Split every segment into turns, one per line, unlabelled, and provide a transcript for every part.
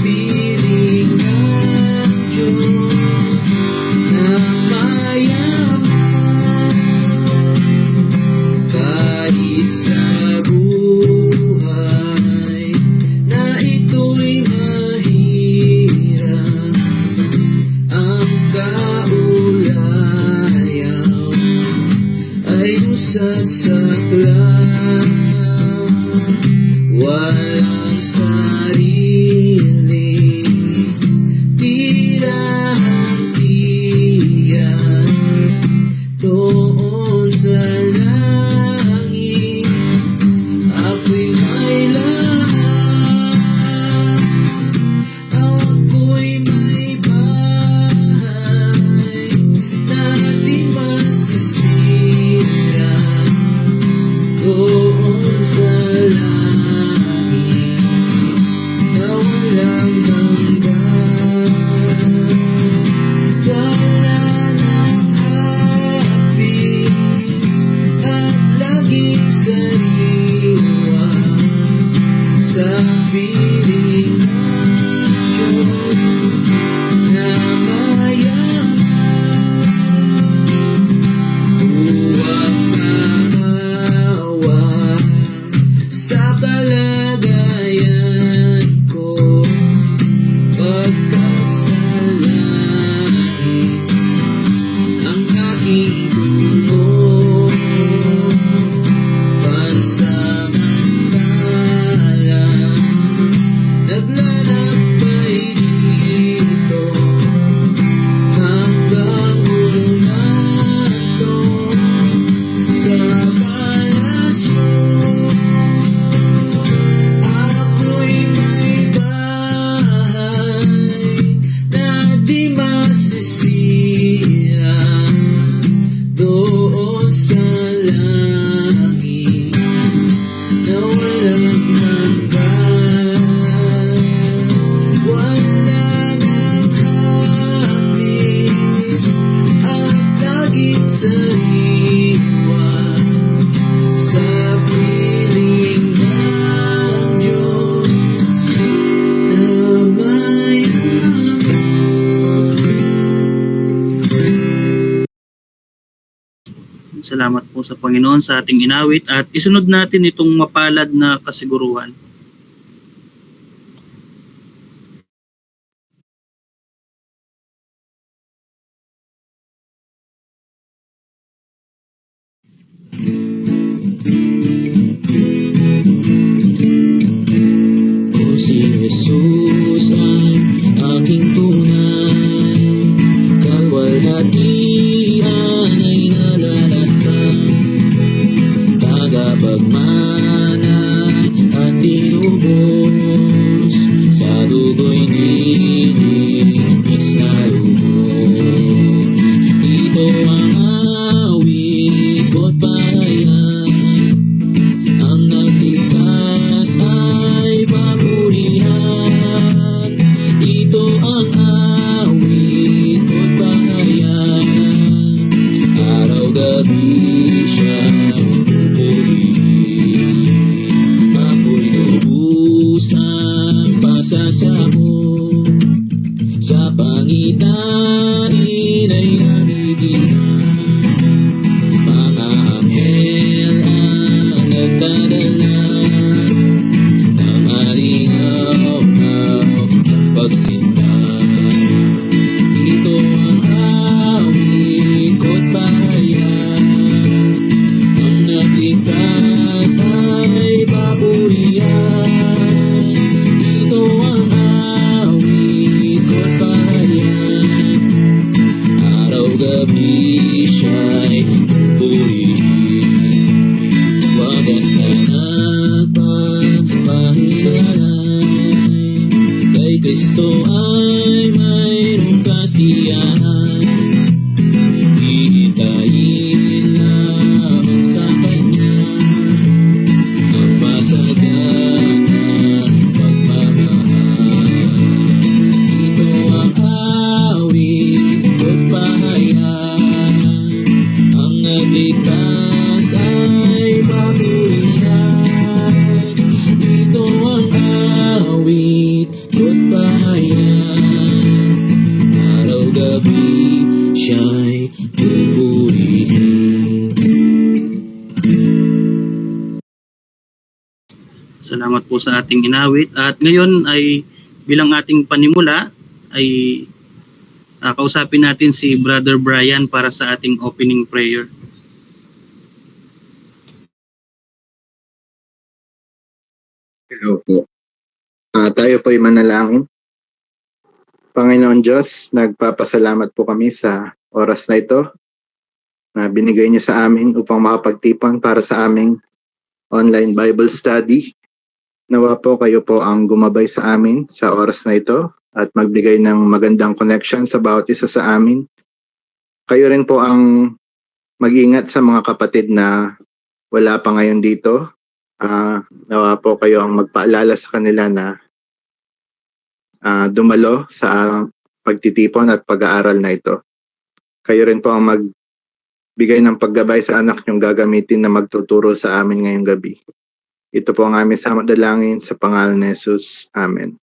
piling ng Diyos na mayaman, kahit sa buhay na ito'y mahirap, ang kaulayaw ay lusad sa saklang, walang sarili, tirahan-tiyan doon sa langit. Ako'y may lahat, ako'y may bahay na di masisira doon sa langit na walang hanggan. Wala ng hapis at laging sariwa sa piling ng Diyos na mayaman. Huwag maawa sa kalagayan ko, pagkat sa langit ang aking tulong, pansamantala naglalakbay dito hanggang humantong sa palasyo. Ako'y may bahay na di masisira doon sa langit na walang hanggan. Wala ng hapis at laging sariwa sa piling ng Diyos na mayaman.
Salamat po sa Panginoon sa ating inawit at isunod natin itong mapalad na kasiguruhan.
O si Jesus ay aking tunay, kalwalhatian ay nalalasan, tagapagmana at tinubos, sa dugo'y nilinis na lubos. Ito ang awit ko't parayan, ang nagligtas ay papurihan. Ito ang awit ko't parayan, araw-gabi siya pupurihin. Ako'y lubusang pasasamo, sa pangitain ay nabibigyan. Mga anghel ang nagdadala ng alinaw-naw ng pagsinta. Ito ang awit ko't parayan, ang nagligtas ay papurihan. Ito ang awit ko't parayan, araw-gabi siya'y purihin. Wagas na nagpapahilalay, kay Kristo ay mayroong kasiyahan. Hihintayin lamang sa Kanya ang masaganang pagmamahal. Ito ang awit ko't pahayan, ang nagligtas ay papurihan. Ito ang awit ko't pahayag, araw-gabi siya'y pupurihin.
Salamat po sa ating inawit. At ngayon ay bilang ating panimula ay kausapin natin si Brother Brian para sa ating opening prayer.
Hello po. Tayo po ay manalangin. Panginoon Diyos, nagpapasalamat po kami sa oras na ito na binigay niyo sa amin upang makapagtipon para sa aming online Bible study. Nawa po kayo po ang gumabay sa amin sa oras na ito at magbigay ng magandang connection sa bawat isa sa amin. Kayo rin po ang mag-ingat sa mga kapatid na wala pa ngayon dito. Nawa po kayo ang magpaalala sa kanila na dumalo sa pagtitipon at pag-aaral na ito. Kayo rin po ang magbigay ng paggabay sa anak niyong gagamitin na magtuturo sa amin ngayong gabi. Ito po ang aming samadalangin sa pangalan ni Jesus. Amen.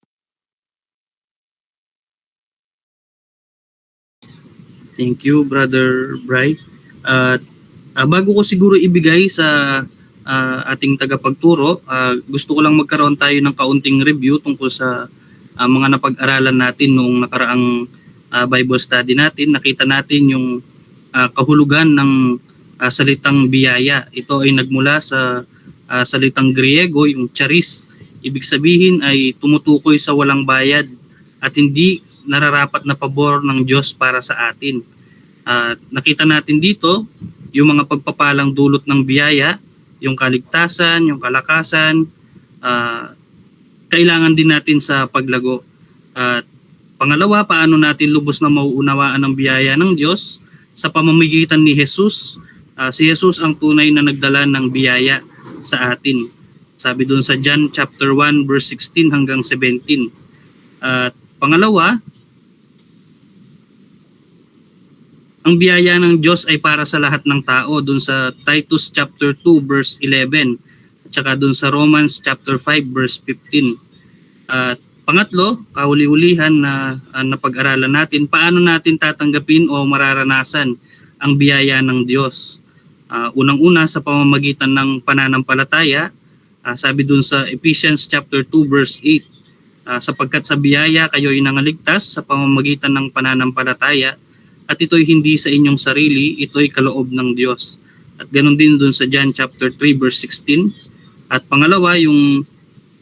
Thank you, Brother Bry. At bago ko siguro ibigay sa ating tagapagturo, gusto ko lang magkaroon tayo ng kaunting review tungkol sa mga napag-aralan natin noong nakaraang Bible study natin. Nakita natin yung kahulugan ng salitang biyaya. Ito ay nagmula sa salitang Griego, yung charis. Ibig sabihin ay tumutukoy sa walang bayad at hindi nararapat na pabor ng Diyos para sa atin. Nakita natin dito yung mga pagpapalang dulot ng biyaya, yung kaligtasan, yung kalakasan, kailangan din natin sa paglago. At pangalawa, paano natin lubos na mauunawaan ang biyaya ng Diyos sa pamamagitan ni Jesus. Si Jesus ang tunay na nagdala ng biyaya sa atin. Sabi doon sa John chapter 1 verse 16 hanggang 17. At pangalawa, ang biyaya ng Diyos ay para sa lahat ng tao doon sa Titus chapter 2 verse 11 at saka doon sa Romans chapter 5 verse 15. At pangatlo, kahuli-hulihan na napag-aralan natin, paano natin tatanggapin o mararanasan ang biyaya ng Diyos. Unang-una sa pamamagitan ng pananampalataya, sabi doon sa Ephesians chapter 2 verse 8, sapagkat sa biyaya kayo'y nangaligtas sa pamamagitan ng pananampalataya, at ito'y hindi sa inyong sarili, ito'y kaloob ng Diyos. At ganoon din doon sa John chapter 3 verse 16. At pangalawa,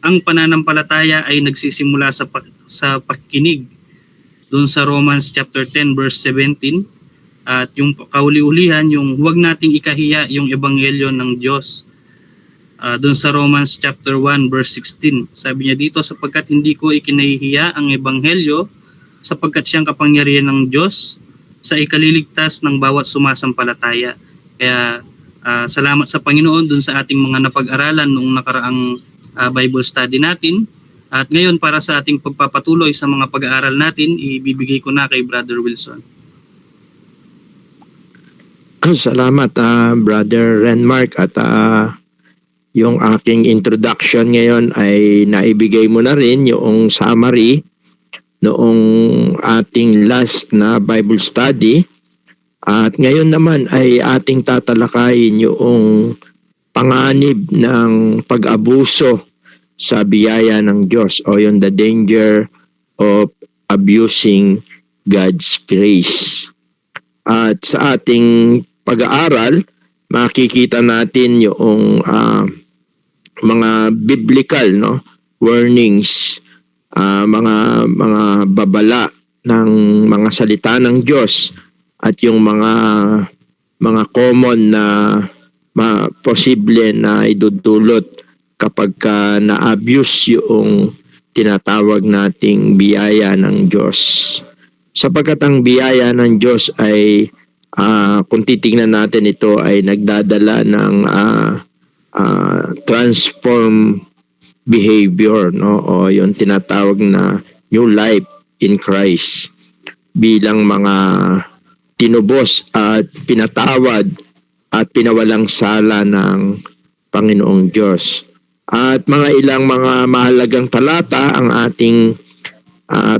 ang pananampalataya ay nagsisimula sa pakikinig. Doon sa Romans chapter 10 verse 17. At yung kauli-ulihan, yung huwag nating ikahiya yung ebanghelyo ng Diyos. Doon sa Romans chapter 1 verse 16. Sabi niya dito, sapagkat hindi ko ikinahihiya ang ebanghelyo, sapagkat siyang kapangyarihan ng Diyos sa ikaliligtas ng bawat sumasampalataya. Kaya salamat sa Panginoon dun sa ating mga napag-aralan noong nakaraang Bible study natin. At ngayon para sa ating pagpapatuloy sa mga pag-aaral natin, ibibigay ko na kay Brother Wilson.
Salamat Brother Renmark, at yung aking introduction ngayon ay naibigay mo na rin yung summary noong ating last na Bible study. At ngayon naman ay ating tatalakayin yung panganib ng pag-abuso sa biyaya ng Diyos, o yung the danger of abusing God's grace. At sa ating pag-aaral, makikita natin yung mga biblical warnings, mga babala ng mga salita ng Diyos, at yung mga common na posible na idudulot kapag na-abuse yung tinatawag nating biyaya ng Diyos. Sapagkat ang biyaya ng Diyos ay kung titingnan natin, ito ay nagdadala ng transform behavior, o yung tinatawag na new life in Christ, bilang mga tinubos at pinatawad at pinawalang sala ng Panginoong Diyos. At mga ilang mga mahalagang talata ang ating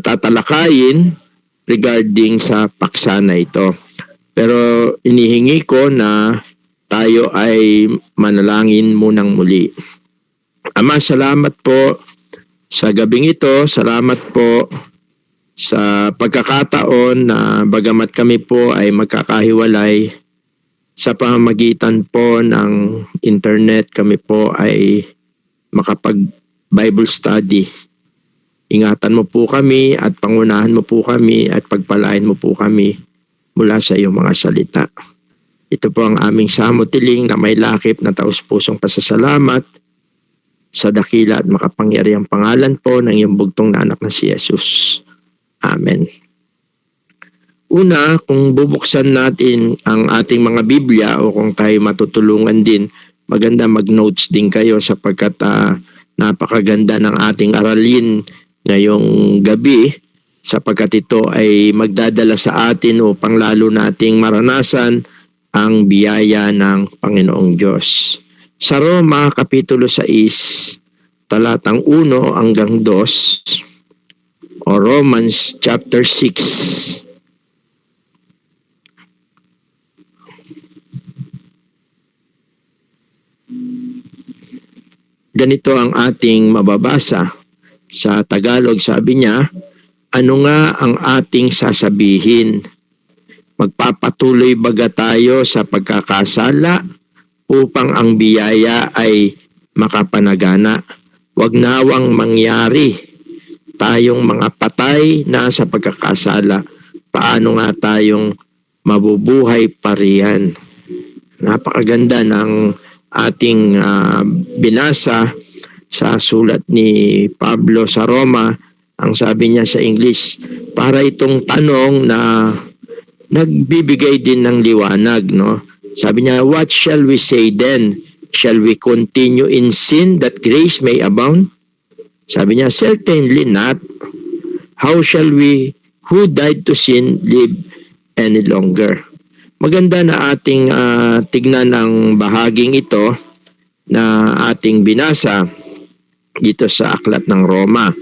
tatalakayin regarding sa paksa na ito. Pero inihingi ko na tayo ay manalangin munang muli. Ama, salamat po sa gabing ito. Salamat po sa pagkakataon na bagamat kami po ay magkakahiwalay sa pamamagitan po ng internet, kami po ay makapag-Bible study. Ingatan mo po kami at pangunahan mo po kami at pagpalain mo po kami mula sa iyong mga salita. Ito po ang aming samutiling na may lakip na taus-pusong pasasalamat sa dakila at makapangyarihang pangalan po ng iyong bugtong na anak na si Jesus. Amen. Una, kung bubuksan natin ang ating mga Biblia o kung tayo matutulungan din, maganda mag-notes din kayo sapagkat napakaganda ng ating aralin ngayong gabi sapagkat ito ay magdadala sa atin upang lalo nating maranasan ang biyaya ng Panginoong Diyos. Sa Roma, Kapitulo 6, talatang 1 hanggang 2, o Romans chapter 6. Ganito ang ating mababasa. Sa Tagalog sabi niya, ano nga ang ating sasabihin? Magpapatuloy baga tayo sa pagkakasala upang ang biyaya ay makapanagana? Wag nawang mangyari. Tayong mga patay na sa pagkakasala, paano nga tayong mabubuhay pa riyan? Napakaganda ng ating binasa sa sulat ni Pablo sa Roma. Ang sabi niya sa English, para itong tanong na nagbibigay din ng liwanag, no? Sabi niya, what shall we say then? Shall we continue in sin that grace may abound? Sabi niya, certainly not. How shall we who died to sin live any longer? Maganda na ating tignan ang bahaging ito na ating binasa dito sa Aklat ng Roma.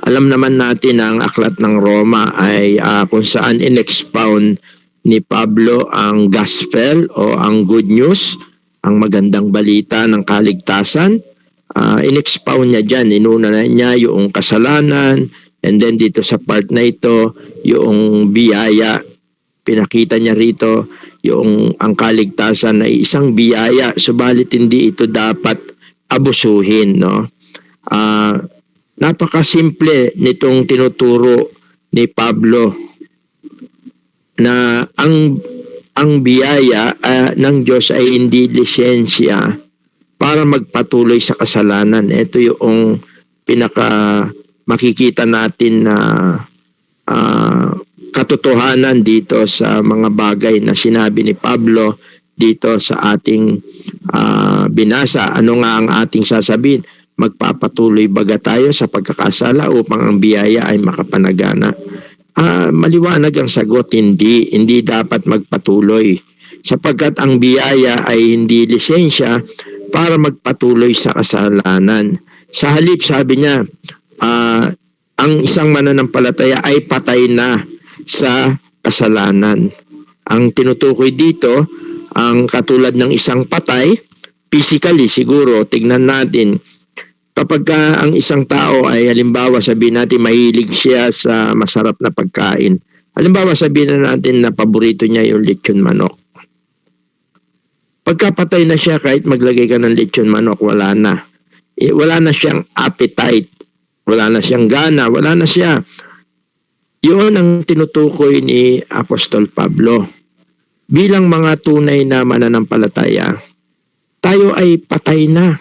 Alam naman natin na ang Aklat ng Roma ay kung saan in-expound ni Pablo ang gospel o ang good news, ang magandang balita ng kaligtasan. In-expound niya dyan, inuna na niya yung kasalanan, and then dito sa part na ito, yung biyaya, pinakita niya rito yung ang kaligtasan ay isang biyaya, subalit hindi ito dapat abusuhin, no? Napakasimple nitong tinuturo ni Pablo na ang biyaya ng Diyos ay hindi lisensya para magpatuloy sa kasalanan. Ito yung pinaka makikita natin na katotohanan dito sa mga bagay na sinabi ni Pablo dito sa ating binasa. Ano nga ang ating sasabihin? Magpapatuloy baga tayo sa pagkakasala upang ang biyaya ay makapanagana? Maliwanag ang sagot, hindi dapat magpatuloy sapagkat ang biyaya ay hindi lisensya para magpatuloy sa kasalanan. Sa halip, sabi niya, ang isang mananampalataya ay patay na sa kasalanan. Ang tinutukoy dito, ang katulad ng isang patay, physically siguro, tignan natin, kapag ang isang tao ay halimbawa sabihin natin mahilig siya sa masarap na pagkain. Halimbawa sabihin natin na paborito niya yung lechon manok. Pagkapatay na siya, kahit maglagay ka ng lechon manok, wala na. Wala na siyang appetite. Wala na siyang gana. Wala na siya. Yun ang tinutukoy ni Apostol Pablo. Bilang mga tunay na mananampalataya, tayo ay patay na.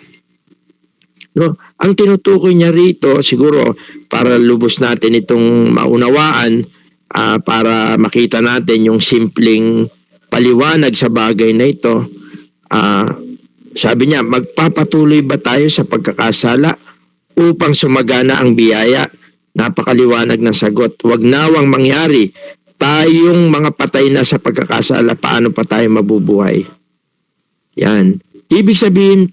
No? Ang tinutukoy niya rito, siguro para lubos natin itong maunawaan, para makita natin yung simpleng paliwanag sa bagay na ito, sabi niya, magpapatuloy ba tayo sa pagkakasala upang sumagana ang biyaya? Napakaliwanag ng sagot. Wag nawang mangyari. Tayong mga patay na sa pagkakasala, paano pa tayo mabubuhay? Yan. Ibig sabihin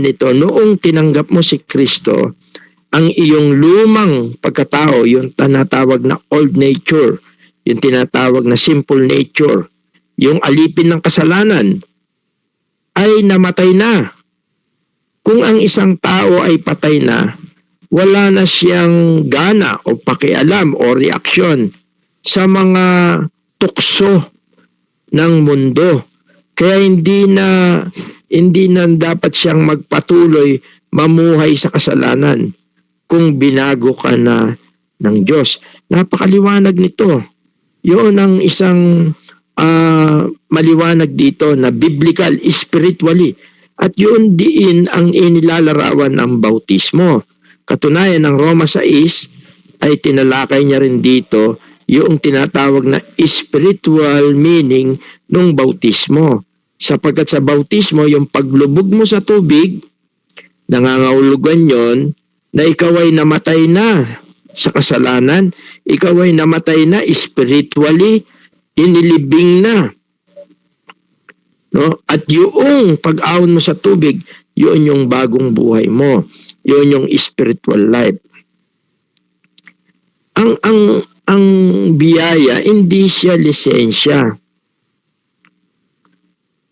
nito, noong tinanggap mo si Kristo, ang iyong lumang pagkatao, yung tinatawag na old nature, yung tinatawag na simple nature, yung alipin ng kasalanan, ay namatay na. Kung ang isang tao ay patay na, wala na siyang gana o pakialam o reaksyon sa mga tukso ng mundo. Kaya hindi na dapat siyang magpatuloy mamuhay sa kasalanan kung binago ka na ng Diyos. Napakaliwanag nito. Yun ang isang maliwanag dito na biblical, spiritually. At yun din ang inilalarawan ng bautismo. Katunayan ng Roma 6 ay tinalakay niya rin dito yung tinatawag na spiritual meaning ng bautismo. Sapagkat sa bautismo, yung paglubog mo sa tubig, nangangahulugan yon na ikaw ay namatay na sa kasalanan, ikaw ay namatay na spiritually, inilibing na. No? At yung pag-ahon mo sa tubig, yun yung bagong buhay mo. Yun yung spiritual life. Ang biyaya, hindi siya lisensya.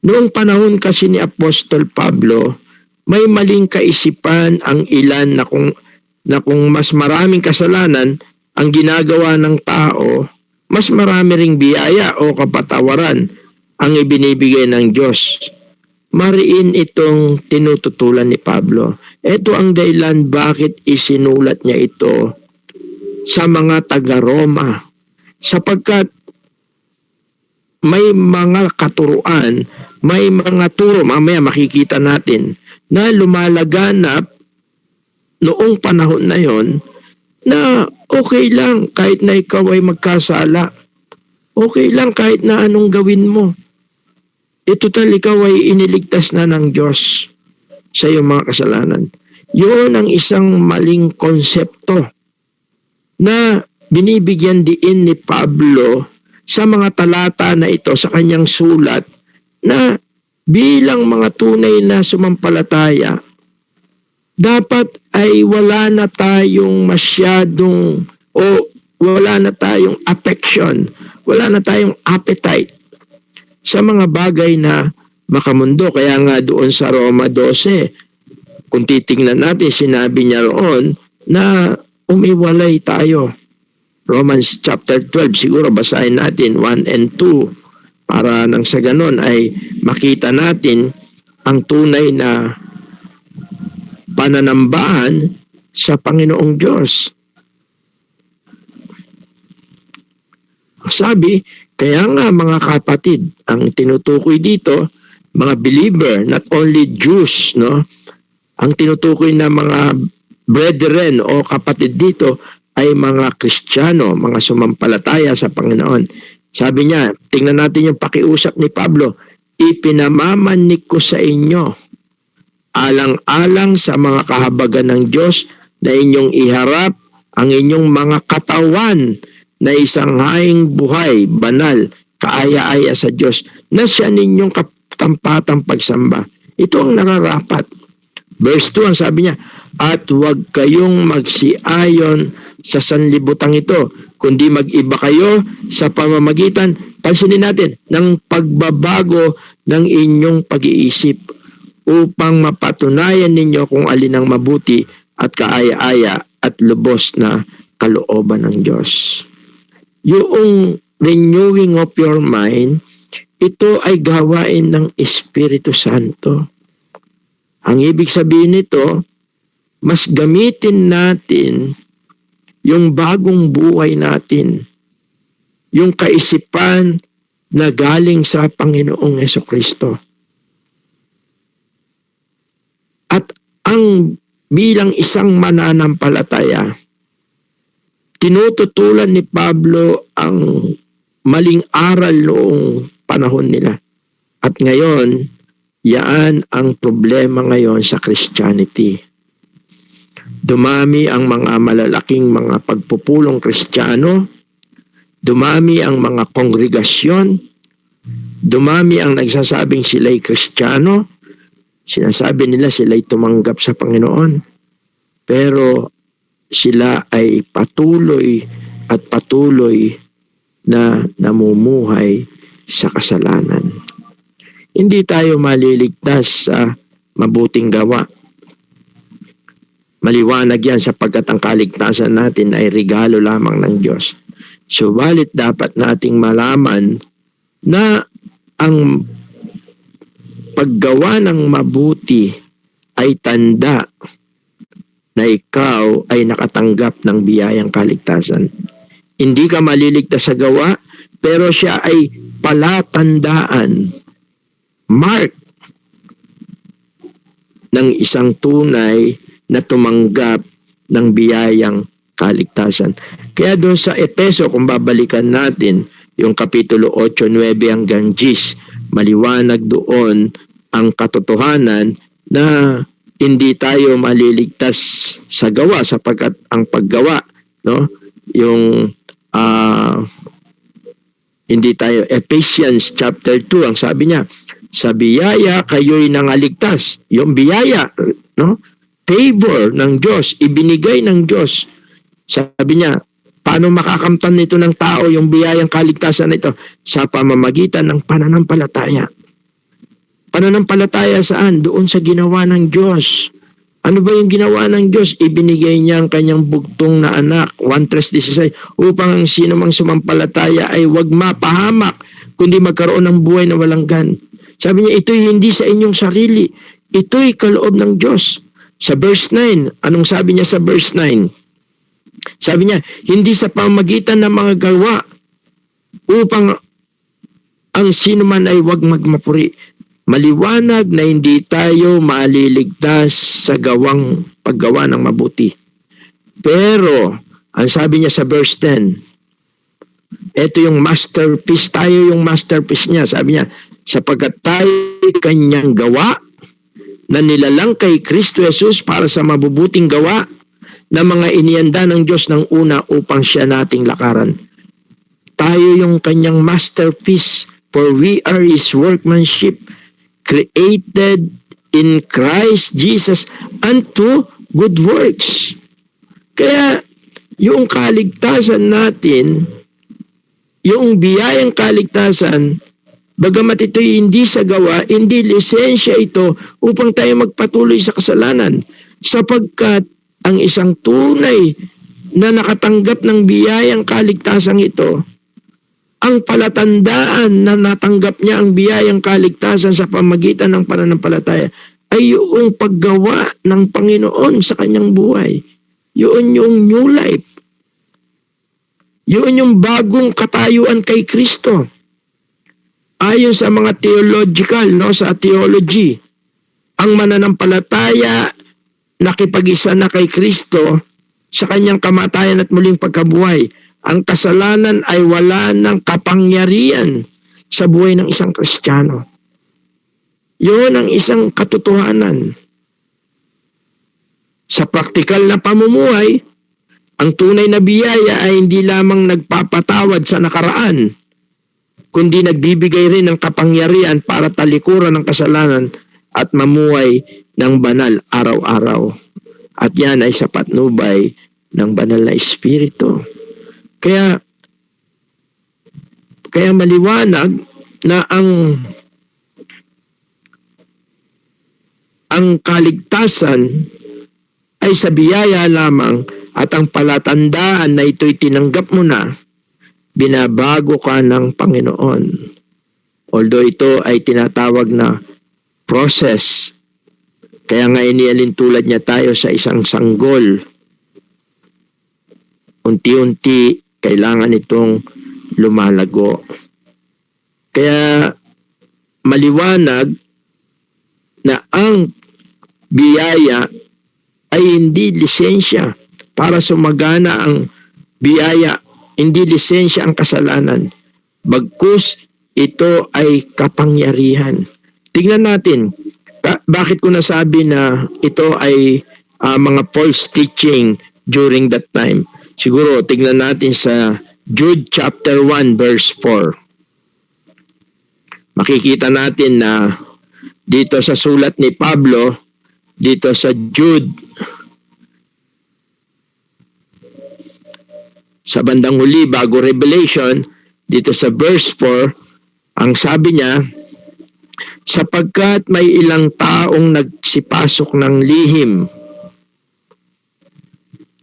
Noong panahon kasi ni Apostol Pablo, may maling kaisipan ang ilan na kung mas maraming kasalanan ang ginagawa ng tao, mas marami ring biyaya o kapatawaran ang ibinibigay ng Diyos. Mariin itong tinututulan ni Pablo. Ito ang dahilan bakit isinulat niya ito sa mga taga-Roma. Sapagkat may mga katuruan, may mga turo, mamaya makikita natin, na lumalaganap noong panahon na yon na okay lang kahit na ikaw ay magkasala. Okay lang kahit na anong gawin mo. Total ikaw ay iniligtas na ng Diyos sa iyong mga kasalanan. Yun ang isang maling konsepto na binibigyan diin ni Pablo sa mga talata na ito sa kanyang sulat na bilang mga tunay na sumampalataya, dapat ay wala na tayong masyadong o wala na tayong affection, wala na tayong appetite sa mga bagay na makamundo. Kaya nga doon sa Roma 12, kung titingnan natin, sinabi niya roon na umiwalay tayo. Romans chapter 12, siguro basahin natin 1 and 2 para nang sa ganon ay makita natin ang tunay na pananambahan sa Panginoong Diyos. Sabi, kaya nga mga kapatid, ang tinutukoy dito, mga believer, not only Jews, no? Ang tinutukoy na mga brethren o kapatid dito ay mga Kristiyano, mga sumampalataya sa Panginoon. Sabi niya, tingnan natin yung pakiusap ni Pablo, ipinamamanik ko sa inyo, alang-alang sa mga kahabagan ng Diyos na inyong iharap ang inyong mga katawan na isang haing buhay, banal, kaaya-aya sa Diyos, na siya ninyong katampatang pagsamba. Ito ang nararapat. Verse 2, ang sabi niya, at huwag kayong magsiayon sa sanlibutan ito, kundi mag-iba kayo sa pamamagitan, pansinin natin, ng pagbabago ng inyong pag-iisip upang mapatunayan ninyo kung alin ang mabuti at kaaya-aya at lubos na kalooban ng Diyos. Yung renewing of your mind, ito ay gawain ng Espiritu Santo. Ang ibig sabihin nito, mas gamitin natin yung bagong buhay natin, yung kaisipan na galing sa Panginoong Hesukristo. At ang bilang isang mananampalataya, tinututulan ni Pablo ang maling aral noong panahon nila. At ngayon, yan ang problema ngayon sa Christianity. Dumami ang mga malalaking mga pagpupulong Kristiyano, dumami ang mga kongregasyon, dumami ang nagsasabing sila'y Kristiyano, sinasabi nila sila'y tumanggap sa Panginoon. Pero sila ay patuloy at patuloy na namumuhay sa kasalanan. Hindi tayo maliligtas sa mabuting gawa. Maliwanag yan sapagkat ang kaligtasan natin ay regalo lamang ng Diyos. Subalit dapat nating malaman na ang paggawa ng mabuti ay tanda na ikaw ay nakatanggap ng biyayang kaligtasan. Hindi ka maliligtas sa gawa, pero siya ay palatandaan, mark ng isang tunay na tumanggap ng biyayang kaligtasan. Kaya doon sa Epeso, kung babalikan natin yung Kapitulo 8, 9 hanggang 10, maliwanag doon ang katotohanan na hindi tayo maliligtas sa gawa sapagkat ang paggawa, no, yung hindi tayo, Ephesians chapter 2, ang sabi niya, sa biyaya kayo'y nangaligtas. Yung biyaya, no, favor ng Diyos, ibinigay ng Diyos. Sabi niya, paano makakamtan nito ng tao yung biyayang kaligtasan nito? Sa pamamagitan ng pananampalataya. Pananampalataya saan? Doon sa ginawa ng Diyos. Ano ba yung ginawa ng Diyos? Ibinigay niya ang kanyang bugtong na anak, 1:16, upang ang sino mang sumampalataya ay wag mapahamak, kundi magkaroon ng buhay na walang gan. Sabi niya, ito'y hindi sa inyong sarili. Ito'y kaloob ng Diyos. Sa verse 9, anong sabi niya sa verse 9? Sabi niya, hindi sa pamagitan ng mga gawa upang ang sino man ay wag magmapuri. Maliwanag na hindi tayo maliligtas sa paggawa ng mabuti. Pero, ang sabi niya sa verse 10, ito yung masterpiece, tayo yung masterpiece niya. Sabi niya, sapagkat tayo kanyang gawa na nilalang kay Kristo Jesus para sa mabubuting gawa na mga inianda ng Diyos ng una upang siya nating lakaran. Tayo yung kanyang masterpiece, for we are His workmanship, created in Christ Jesus unto good works. Kaya yung kaligtasan natin, yung biyayang kaligtasan, bagamat ito'y hindi sa gawa, hindi lisensya ito upang tayo magpatuloy sa kasalanan. Sapagkat ang isang tunay na nakatanggap ng biyayang kaligtasan ito, ang palatandaan na natanggap niya ang biyayang kaligtasan sa pamagitan ng pananampalataya ay yung paggawa ng Panginoon sa kanyang buhay. Yun yung new life. Yun yung bagong katayuan kay Kristo. Ayon sa mga theological, no, sa theology, ang mananampalataya nakipag-isa na kay Kristo sa kanyang kamatayan at muling pagkabuhay. Ang kasalanan ay wala ng kapangyarihan sa buhay ng isang Kristiyano. Yun ang isang katotohanan. Sa praktikal na pamumuhay, ang tunay na biyaya ay hindi lamang nagpapatawad sa nakaraan, kundi nagbibigay rin ng kapangyarihan para talikuran ng kasalanan at mamuhay ng banal araw-araw. At yan ay sa patnubay ng banal na Espiritu. Kaya maliwanag na ang kaligtasan ay sa biyaya lamang at ang palatandaan na ito'y tinanggap mo na, binabago ka ng Panginoon. Although ito ay tinatawag na process, kaya nga inialintulad niya tayo sa isang sanggol. Unti-unti, kailangan itong lumalago. Kaya maliwanag na ang biyaya ay hindi lisensya para sumagana ang biyaya, hindi lisensya ang kasalanan. Bagkus ito ay kapangyarihan. Tingnan natin, bakit ko nasabi na ito ay mga false teaching during that time. Siguro, tingnan natin sa Jude chapter 1 verse 4. Makikita natin na dito sa sulat ni Pablo, dito sa Jude Sa bandang huli, bago Revelation, dito sa verse 4, ang sabi niya, sapagkat may ilang taong nagsipasok ng lihim,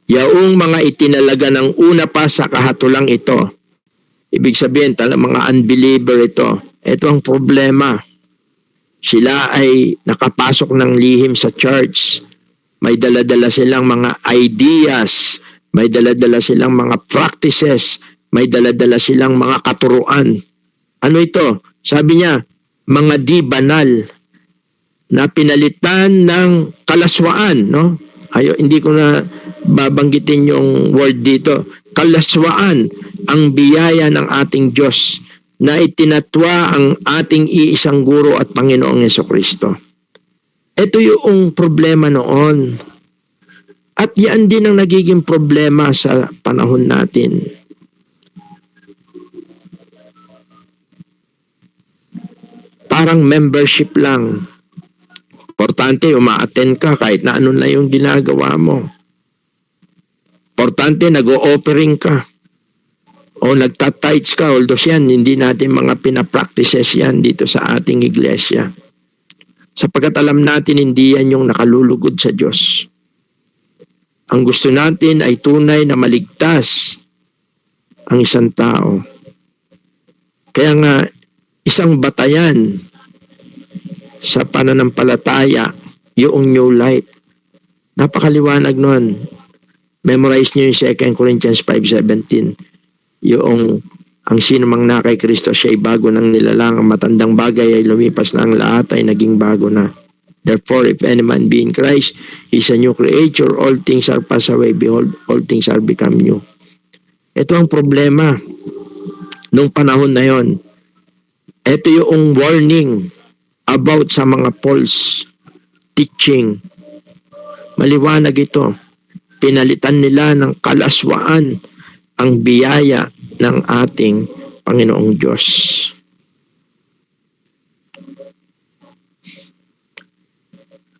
yaong mga itinalaga ng una pa sa kahatulang ito. Ibig sabihin, mga unbeliever ito. Ito ang problema. Sila ay nakapasok ng lihim sa church. May dala-dala silang mga ideas, may dala-dala silang mga practices, may dala-dala silang mga katuruan. Ano ito? Sabi niya, mga di banal na pinalitan ng kalaswaan, no? Hindi ko na babanggitin yung word dito. Kalaswaan ang biyaya ng ating Diyos na itinatwa ang ating iisang guro at Panginoong Jesucristo. Ito yung problema noon. At yan din ang nagiging problema sa panahon natin. Parang membership lang. Importante, uma-attend ka kahit na ano na yung ginagawa mo. Importante, nag-o-offering ka. O nagtatites ka, although yan, hindi natin mga pinapractices yan dito sa ating iglesia. Sapagkat alam natin, hindi yan yung nakalulugod sa Diyos. Ang gusto natin ay tunay na maligtas ang isang tao. Kaya nga, isang batayan sa pananampalataya, yung new life. Napakaliwanag nun. Memorize nyo yung 2 Corinthians 5:17. Yung ang sino mang na kay Kristo, siya ay bago ng nilalang. Ang matandang bagay ay lumipas na, ang lahat ay naging bago na. Therefore, if any man be in Christ, he is a new creature. All things are passed away. Behold, all things are become new. Ito ang problema nung panahon na yon. Ito yung warning about sa mga false teaching. Maliwanag ito. Pinalitan nila ng kalaswaan ang biyaya ng ating Panginoong Diyos.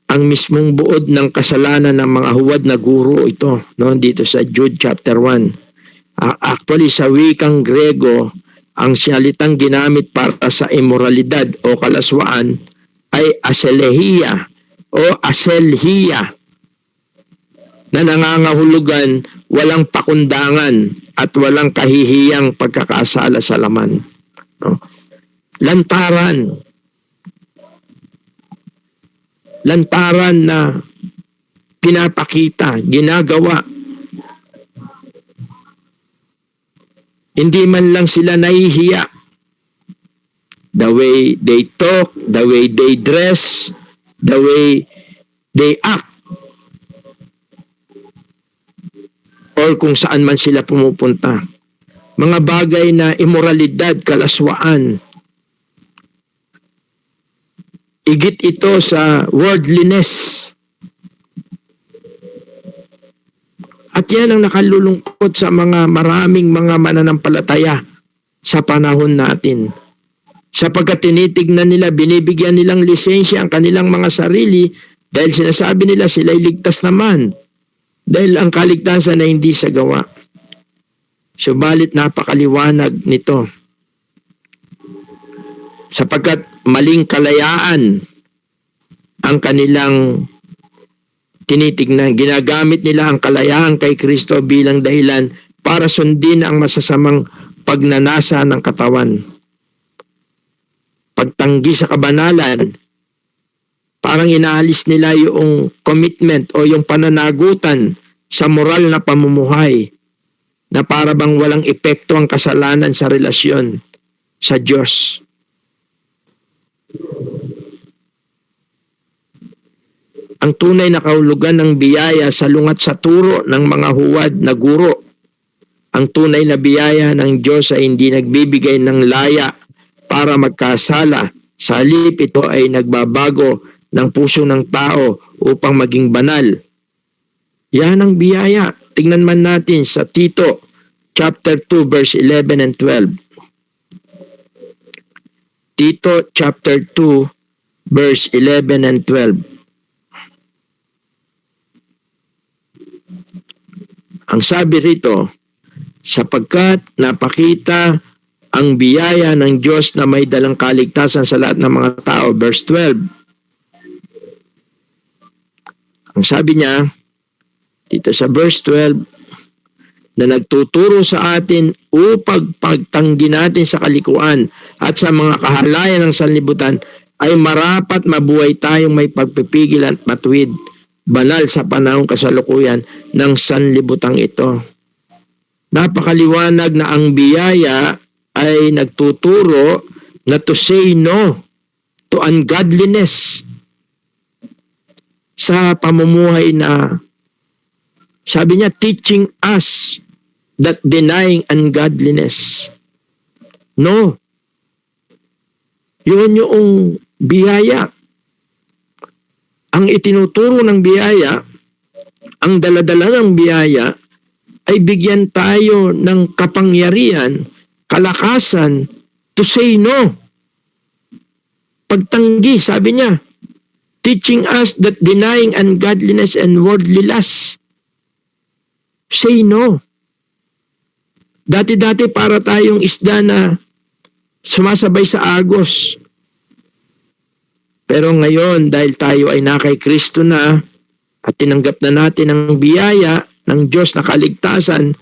Ang mismong buod ng kasalanan ng mga huwad na guro ito, no, dito sa Jude chapter 1. Actually, sa wikang Grego, ang salitang ginamit para sa immoralidad o kalaswaan ay aselehia o aselhia, na nangangahulugan walang pakundangan at walang kahihiyang pagkakasala sa laman. No? Lantaran na pinapakita, ginagawa. Hindi man lang sila nahihiya. The way they talk, the way they dress, the way they act, or kung saan man sila pumupunta. Mga bagay na immoralidad, kalaswaan. Igit ito sa worldliness. At yan ang nakalulungkot sa maraming mga mananampalataya sa panahon natin. Sapagkat tinitignan nila, binibigyan nilang lisensya ang kanilang mga sarili dahil sinasabi nila sila'y ligtas naman. Dahil ang kaligtasan na hindi sa gawa. Subalit napakaliwanag nito. Sapagkat maling kalayaan ang kanilang tinitignan. Ginagamit nila ang kalayaan kay Kristo bilang dahilan para sundin ang masasamang pagnanasa ng katawan. Pagtanggi sa kabanalan, parang inaalis nila yung commitment o yung pananagutan sa moral na pamumuhay na para bang walang epekto ang kasalanan sa relasyon sa Diyos. Ang tunay na kahulugan ng biyaya salungat sa turo ng mga huwad na guro. Ang tunay na biyaya ng Diyos ay hindi nagbibigay ng laya para magkasala. Sa halip, ito ay nagbabago ng puso ng tao upang maging banal. Yan ang biyaya. Tingnan man natin sa Tito chapter 2 verse 11 and 12. Tito chapter 2 verse 11 and 12. Ang sabi rito, sapagkat napakita ang biyaya ng Diyos na may dalang kaligtasan sa lahat ng mga tao. Verse 12. Ang sabi niya, dito sa verse 12, na nagtuturo sa atin upang pagtanggi natin sa kalikuan at sa mga kahalayan ng sanlibutan ay marapat mabuhay tayong may pagpipigil at matuwid, banal sa panahong kasalukuyan ng sanlibutang ito. Napakaliwanag na ang biyaya ay nagtuturo na to say no to ungodliness sa pamumuhay na, sabi niya, teaching us that denying ungodliness. No. Yun yung biyaya. Ang itinuturo ng biyaya, ang daladala ng biyaya, ay bigyan tayo ng kapangyarihan, kalakasan to say no. Pagtanggi, sabi niya, teaching us that denying ungodliness and worldly lust. Say no. Dati-dati para tayong isda na sumasabay sa agos. Pero ngayon, dahil tayo ay na kay Kristo na at tinanggap na natin ang biyaya ng Diyos na kaligtasan,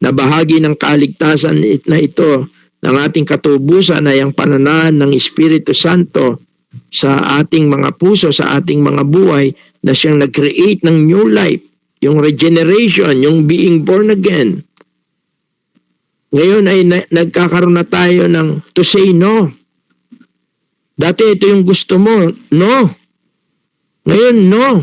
na bahagi ng kaligtasan na ito ng ating katubusan ay ang pananahan ng Espiritu Santo sa ating mga puso, sa ating mga buhay, na siyang nag-create ng new life, yung regeneration, yung being born again. Ngayon ay nagkakaroon na tayo ng to say no. Dati ito yung gusto mo, no. Ngayon, no.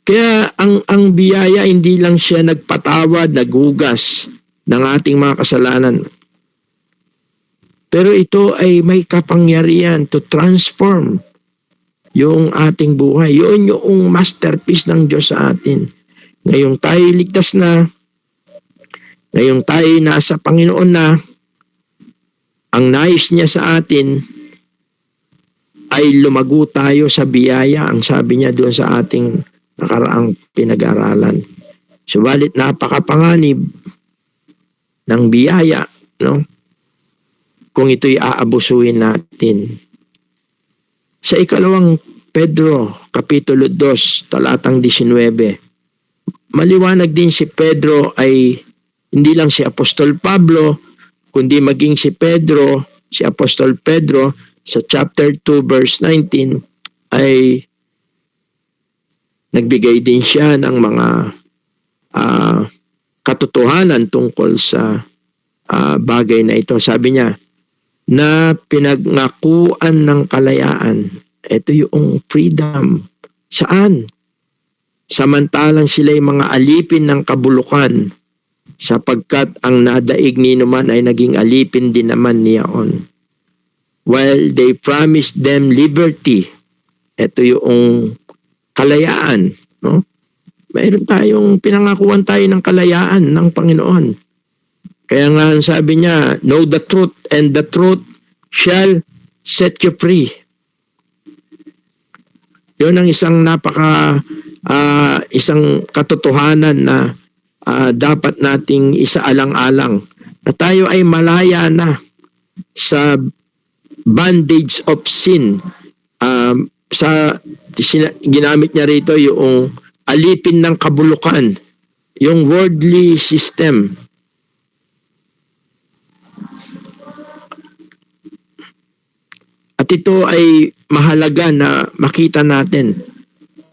Kaya ang biyaya hindi lang siya nagpatawad, naghugas ng ating mga kasalanan. Pero ito ay may kapangyarihan to transform yung ating buhay. Yun yung masterpiece ng Diyos sa atin. Ngayong tayo ligtas na, ngayong tayo nasa Panginoon na, ang nais niya sa atin ay lumago tayo sa biyaya, ang sabi niya doon sa ating nakaraang pinag-aralan. Subalit napakapanganib ng biyaya, no? Kung ito'y aabusuhin natin. Sa ikalawang Pedro, Kapitulo 2, talatang 19, maliwanag din si Pedro ay hindi lang si Apostol Pablo, kundi maging si Pedro, si Apostol Pedro, sa chapter 2, verse 19, ay nagbigay din siya ng mga katotohanan tungkol sa bagay na ito. Sabi niya, na pinagnakuan ng kalayaan. Ito yung freedom. Saan? Samantalang sila'y mga alipin ng kabulukan, sapagkat ang nadaig ni naman ay naging alipin din naman niyaon. While they promised them liberty, ito yung kalayaan, no? Mayroon tayong pinangakuan tayo ng kalayaan ng Panginoon. Kaya nga sabi niya, know the truth and the truth shall set you free. Yun ang isang isang katotohanan na dapat nating isaalang-alang, na tayo ay malaya na sa bondage of sin. Ginamit niya rito yung alipin ng kabulukan, yung worldly system. At ito ay mahalaga na makita natin.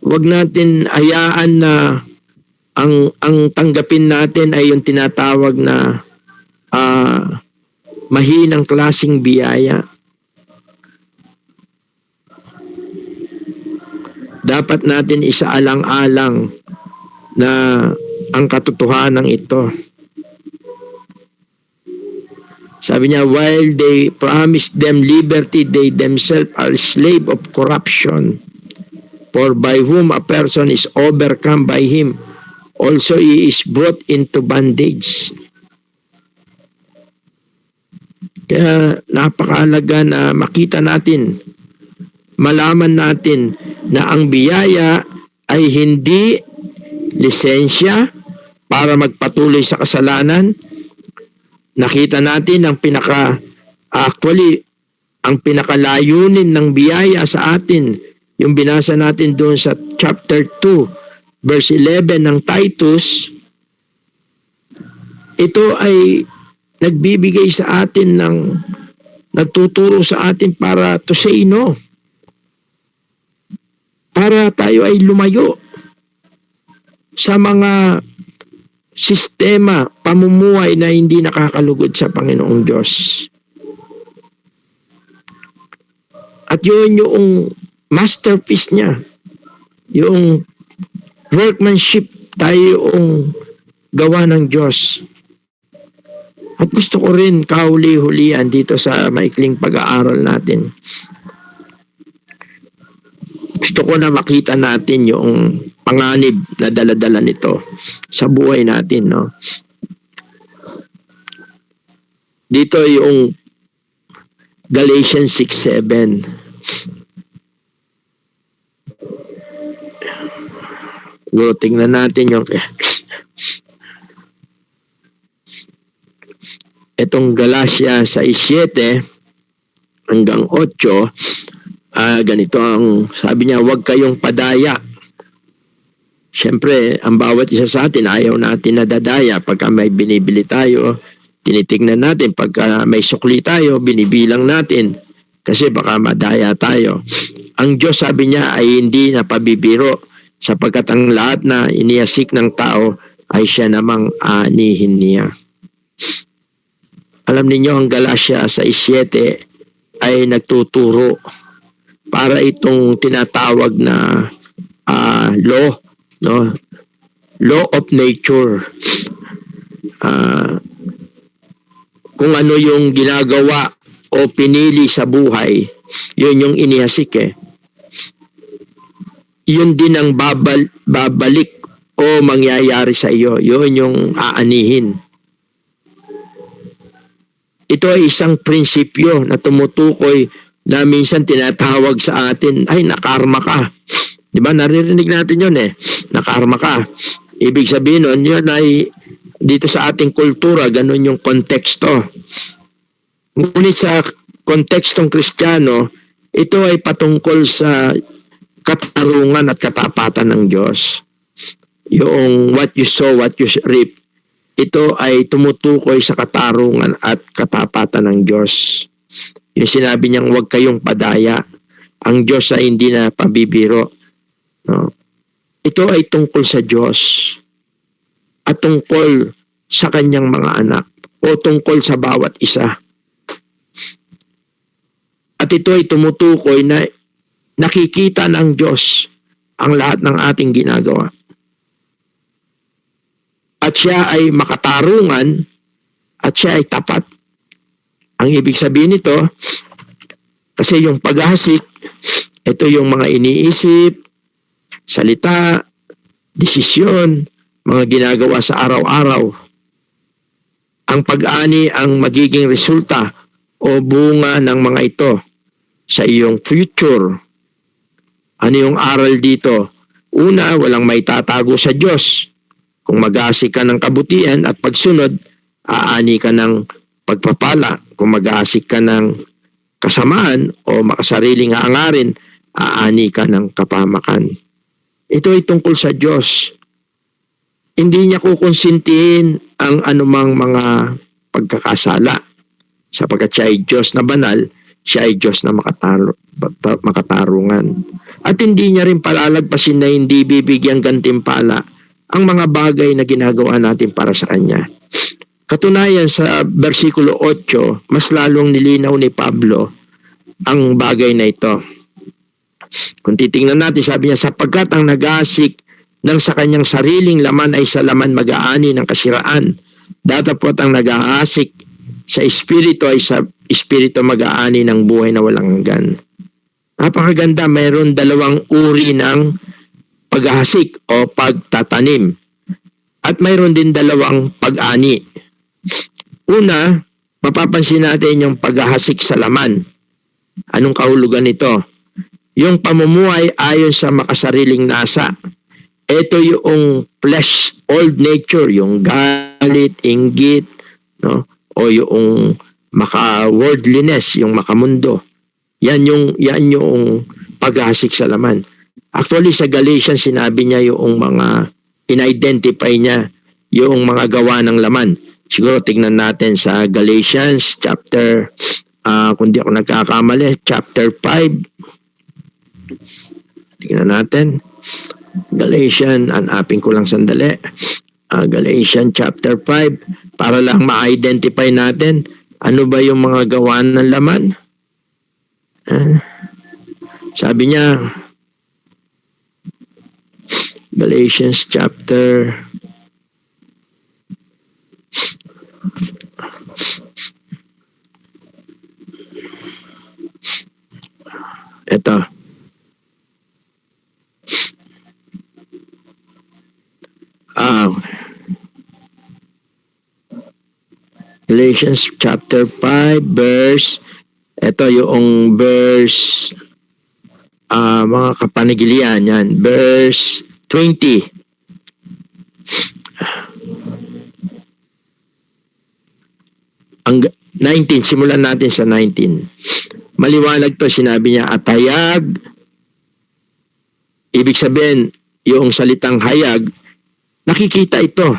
Huwag natin hayaan na ang tanggapin natin ay yung tinatawag na mahinang klaseng biyaya. Dapat natin isaalang-alang na ang katotohanan ito. Sabi niya, while they promised them liberty, they themselves are slave of corruption. For by whom a person is overcome by him, also he is brought into bondage. Kaya napakahalaga na makita natin malaman natin na ang biyaya ay hindi lisensya para magpatuloy sa kasalanan. Nakita natin ang ang pinakalayunin ng biyaya sa atin, yung binasa natin doon sa chapter 2, verse 11 ng Titus. Ito ay nagbibigay sa atin nagtuturo sa atin para to say no. Para tayo ay lumayo sa mga sistema, pamumuhay na hindi nakakalugod sa Panginoong Diyos. At yun yung masterpiece niya. Yung workmanship tayo yung gawa ng Diyos. At gusto ko rin kahuli-hulian dito sa maikling pag-aaral natin. Gusto ko na makita natin yung panganib na dala-dala nito sa buhay natin, no? Dito yung Galatians 6:7. Tingnan natin yung itong Galatia 6:7 hanggang 8. Ganito ang sabi niya, huwag kayong padaya. Siyempre, ang bawat isa sa atin, ayaw natin nadadaya. Pagka may binibili tayo, tinitignan natin. Pagka may sukli tayo, binibilang natin. Kasi baka madaya tayo. Ang Diyos, sabi niya, ay hindi napabibiro, sapagkat ang lahat na iniyasik ng tao ay siya namang aanihin niya. Alam niyo ang Galatia 6:7 ay nagtuturo para itong tinatawag na law, no? Law of nature. Kung ano yung ginagawa o pinili sa buhay, yun yung inihasik . Yun din ang babalik o mangyayari sa iyo. Yun yung aanihin. Ito ay isang prinsipyo na tumutukoy na minsan tinatawag sa atin, ay nakarma ka. Di ba? Naririnig natin yun . Nakarma ka. Ibig sabihin nun, yun ay dito sa ating kultura, ganun yung konteksto. Ngunit sa kontekstong Kristiyano, ito ay patungkol sa katarungan at katapatan ng Diyos. Yung what you sow, what you reap, ito ay tumutukoy sa katarungan at katapatan ng Diyos. Yung sinabi niyang huwag kayong padaya. Ang Diyos ay hindi na pabibiro. No? Ito ay tungkol sa Diyos at tungkol sa kanyang mga anak o tungkol sa bawat isa. At ito ay tumutukoy na nakikita ng Diyos ang lahat ng ating ginagawa. At siya ay makatarungan at siya ay tapat. Ang ibig sabihin nito, kasi yung paghahasik, ito yung mga iniisip, salita, desisyon, mga ginagawa sa araw-araw. Ang pag-ani ang magiging resulta o bunga ng mga ito sa iyong future. Ano yung aral dito? Una, walang may tatago sa Diyos. Kung mag-aasik ka ng kabutihan at pagsunod, aani ka ng pagpapala. Kung mag-aasik ka ng kasamaan o makasariling hangarin, aani ka ng kapamakan. Ito ay tungkol sa Diyos. Hindi niya kukonsintihin ang anumang mga pagkakasala. Sapagkat siya ay Diyos na banal, siya ay Diyos na makatarungan. At hindi niya rin palalagpasin na hindi bibigyang gantimpala ang mga bagay na ginagawa natin para sa Kanya. Katunayan sa versikulo 8, mas lalong nilinaw ni Pablo ang bagay na ito. Kung titingnan natin, sabi niya, sapagkat ang nag-aasik ng sa kanyang sariling laman ay sa laman mag-aani ng kasiraan. Datapot ang nag-aasik sa espiritu ay sa espiritu mag-aani ng buhay na walang hanggan. Napakaganda, mayroon dalawang uri ng paghahasik o pagtatanim. At mayroon din dalawang pag-ani. Una, mapapansin natin yung paghahasik sa laman. Anong kahulugan nito? yung pamumuhay ayon sa makasariling nasa. Ito yung flesh, old nature, yung galit, inggit, no? O yung maka-worldliness, yung makamundo. Yan yung paghasik sa laman. Actually, sa Galatians, sinabi niya yung mga, in-identify niya yung mga gawa ng laman. Siguro tignan natin sa Galatians chapter, kung di ako nagkakamali, chapter 5. Tignan natin. Galatians, hanapin ko lang sandali. Galatians chapter 5, para lang ma-identify natin ano ba yung mga gawa ng laman. Sabi niya, Galatians chapter ito. Galatians chapter 5 verse, ito yung verse, mga kapanigilian yan, verse 20. Ang 19, simulan natin sa 19. Maliwanag to, sinabi niya, at hayag, ibig sabihin, yung salitang hayag, nakikita ito.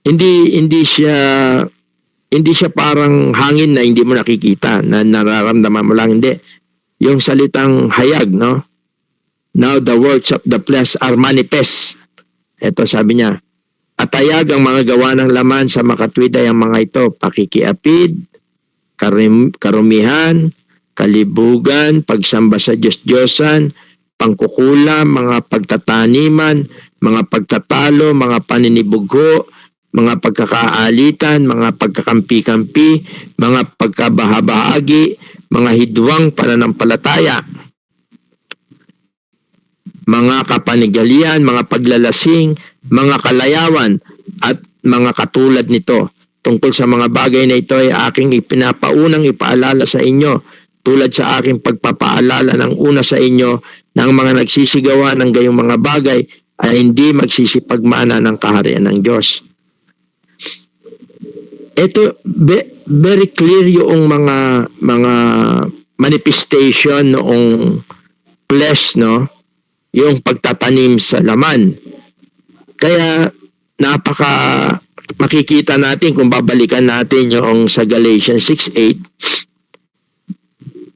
Hindi siya parang hangin na hindi mo nakikita, na nararamdaman mo lang, hindi. Yung salitang hayag, no? Now the works of the flesh are manifest. Ito sabi niya, at hayag ang mga gawa ng laman sa makatwid ay ang mga ito, pakikiapid, karumihan, kalibugan, pagsamba sa Diyos-Diyosan, pangkukulam, mga pagtataniman, mga pagtatalo, mga paninibugho, mga pagkakaalitan, mga pagkakampi-kampi, mga pagkabahabahagi, mga hidwang pananampalataya, mga kapanigalian, mga paglalasing, mga kalayawan, at mga katulad nito. Tungkol sa mga bagay na ito ay aking ipinapaunang ipaalala sa inyo, tulad sa aking pagpapaalala ng una sa inyo na ang mga nagsisigawa ng gayong mga bagay ay hindi magsisipagmana ng kaharian ng Diyos. Ito, very clear yung mga manifestation noong flesh, no? Yung pagtatanim sa laman. Kaya makikita natin kung babalikan natin yung sa Galatians 6:8,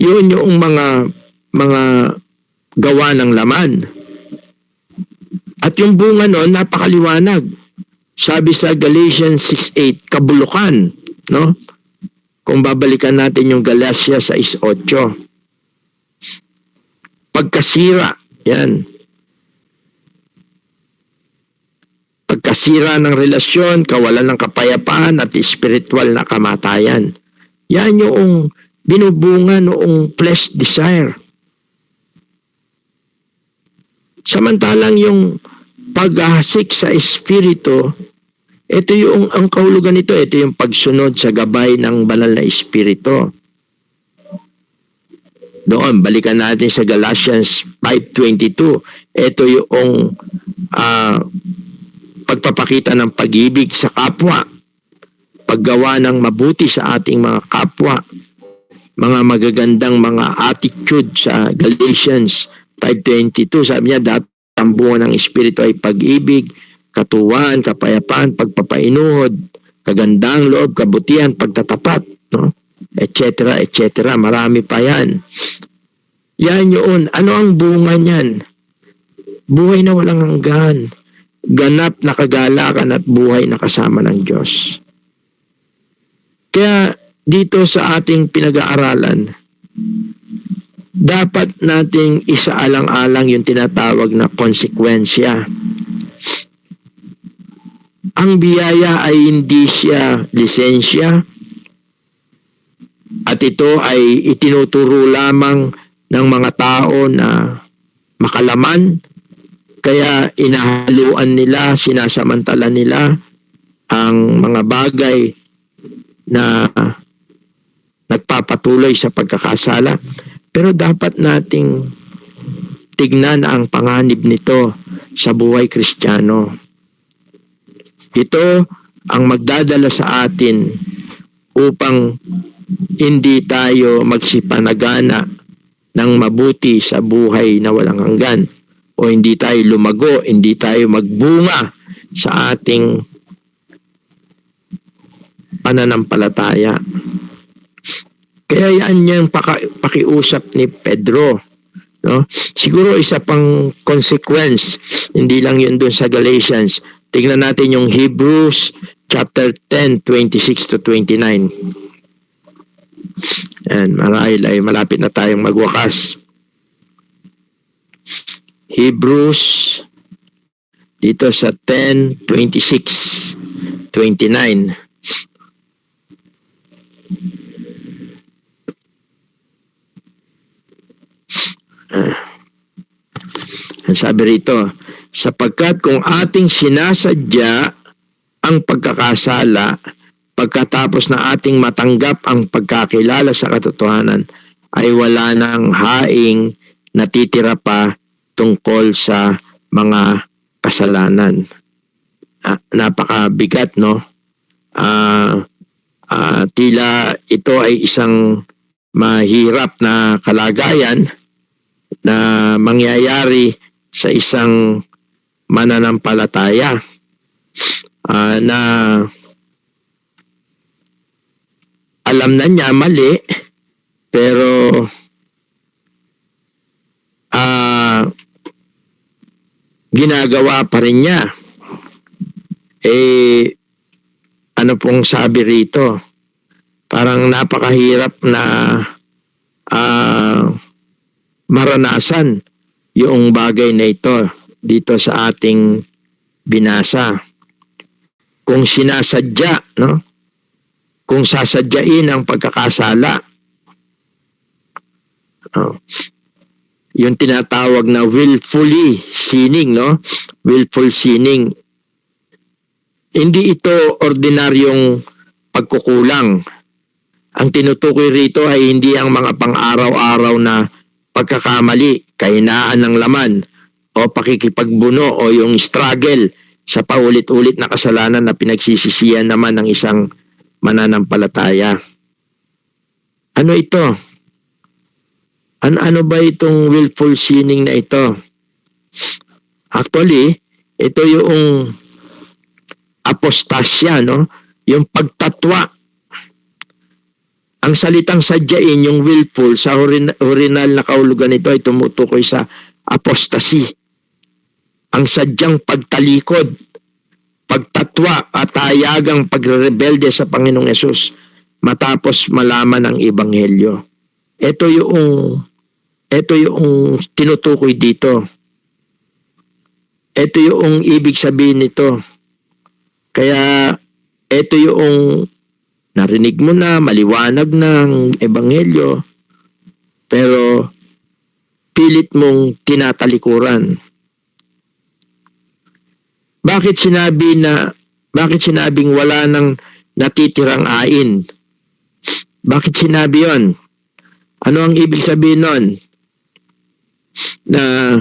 yun yung mga gawa ng laman. At yung bunga nun, napakaliwanag. Sabi sa Galatians 6:8, kabulukan, no? Kung babalikan natin yung Galatia 6:8. Pagkasira, yan. Pagkasira ng relasyon, kawalan ng kapayapaan at spiritual na kamatayan. Yan yung binubunga noong flesh desire. Samantalang yung paghasik sa espiritu, ito yung ang kahulugan nito, ito yung pagsunod sa gabay ng banal na espiritu. Doon, balikan natin sa Galatians 5:22. Ito yung pagpapakita ng pag-ibig sa kapwa, paggawa ng mabuti sa ating mga kapwa, mga magagandang mga attitude sa Galatians 5:22. Sabi niya, dati ang bunga ng espiritu ay pag-ibig, katuwaan, kapayapaan, pagpapainuhod, kagandang loob, kabutihan, pagtatapat, no? Etc. etc. Marami pa yan. Yan yun. Ano ang bunga niyan? Buhay na walang hanggan. Ganap na kagalakan at buhay na kasama ng Diyos. Kaya dito sa ating pinag-aaralan, dapat nating isaalang-alang yung tinatawag na konsekwensya. Ang biyaya ay hindi siya lisensya at ito ay itinuturo lamang ng mga tao na makalaman, kaya inahaluan nila, sinasamantala nila ang mga bagay na nagpapatuloy sa pagkakasala. Pero dapat nating tignan ang panganib nito sa buhay Kristiyano. Ito ang magdadala sa atin upang hindi tayo magsipanagana ng mabuti sa buhay na walang hanggan, o hindi tayo lumago, hindi tayo magbunga sa ating pananampalataya. Kaya yan yung pakiusap ni Pedro. No? Siguro isa pang consequence, hindi lang yun dun sa Galatians. Tingnan natin yung Hebrews chapter 10, 26 to 29. Yan, marahil ay malapit na tayong magwakas. Hebrews dito sa 10, 26, 29. Ang sabi rito, sapagkat kung ating sinasadya ang pagkakasala pagkatapos na ating matanggap ang pagkakilala sa katotohanan, ay wala nang haing natitira pa tungkol sa mga kasalanan. Napakabigat, no? Tila ito ay isang mahirap na kalagayan na mangyayari sa isang mananampalataya na alam na niya mali, pero ginagawa pa rin niya. Ano pong sabi rito? Parang napakahirap na maranasan yung bagay na ito dito sa ating binasa. Kung sinasadya, no? Kung sasadyain ang pagkakasala, yung tinatawag na willfully sinning, no? Willful sinning. Hindi ito ordinaryong pagkukulang. Ang tinutukoy rito ay hindi ang mga pang-araw-araw na pagkakamali, kahinaan ng laman, o pakikipagbuno, o yung struggle sa paulit-ulit na kasalanan na pinagsisisihan naman ng isang mananampalataya. Ano ito? Ano ba itong willful sinning na ito? Actually, ito yung apostasya, no? Yung pagtatwa. Ang salitang sadyain, yung willful, sa original na kahulugan nito ay tumutukoy sa apostasy. Ang sadyang pagtalikod, pagtatwa at hayagang pagrebelde sa Panginoong Yesus matapos malaman ang Ebanghelyo. Ito yung tinutukoy dito. Ito yung ibig sabihin nito. Kaya ito yung narinig mo na, maliwanag ng Ebanghelyo, pero pilit mong tinatalikuran. Bakit sinabing wala nang natitirang ain? Bakit sinabi yon? Ano ang ibig sabihin nun? Na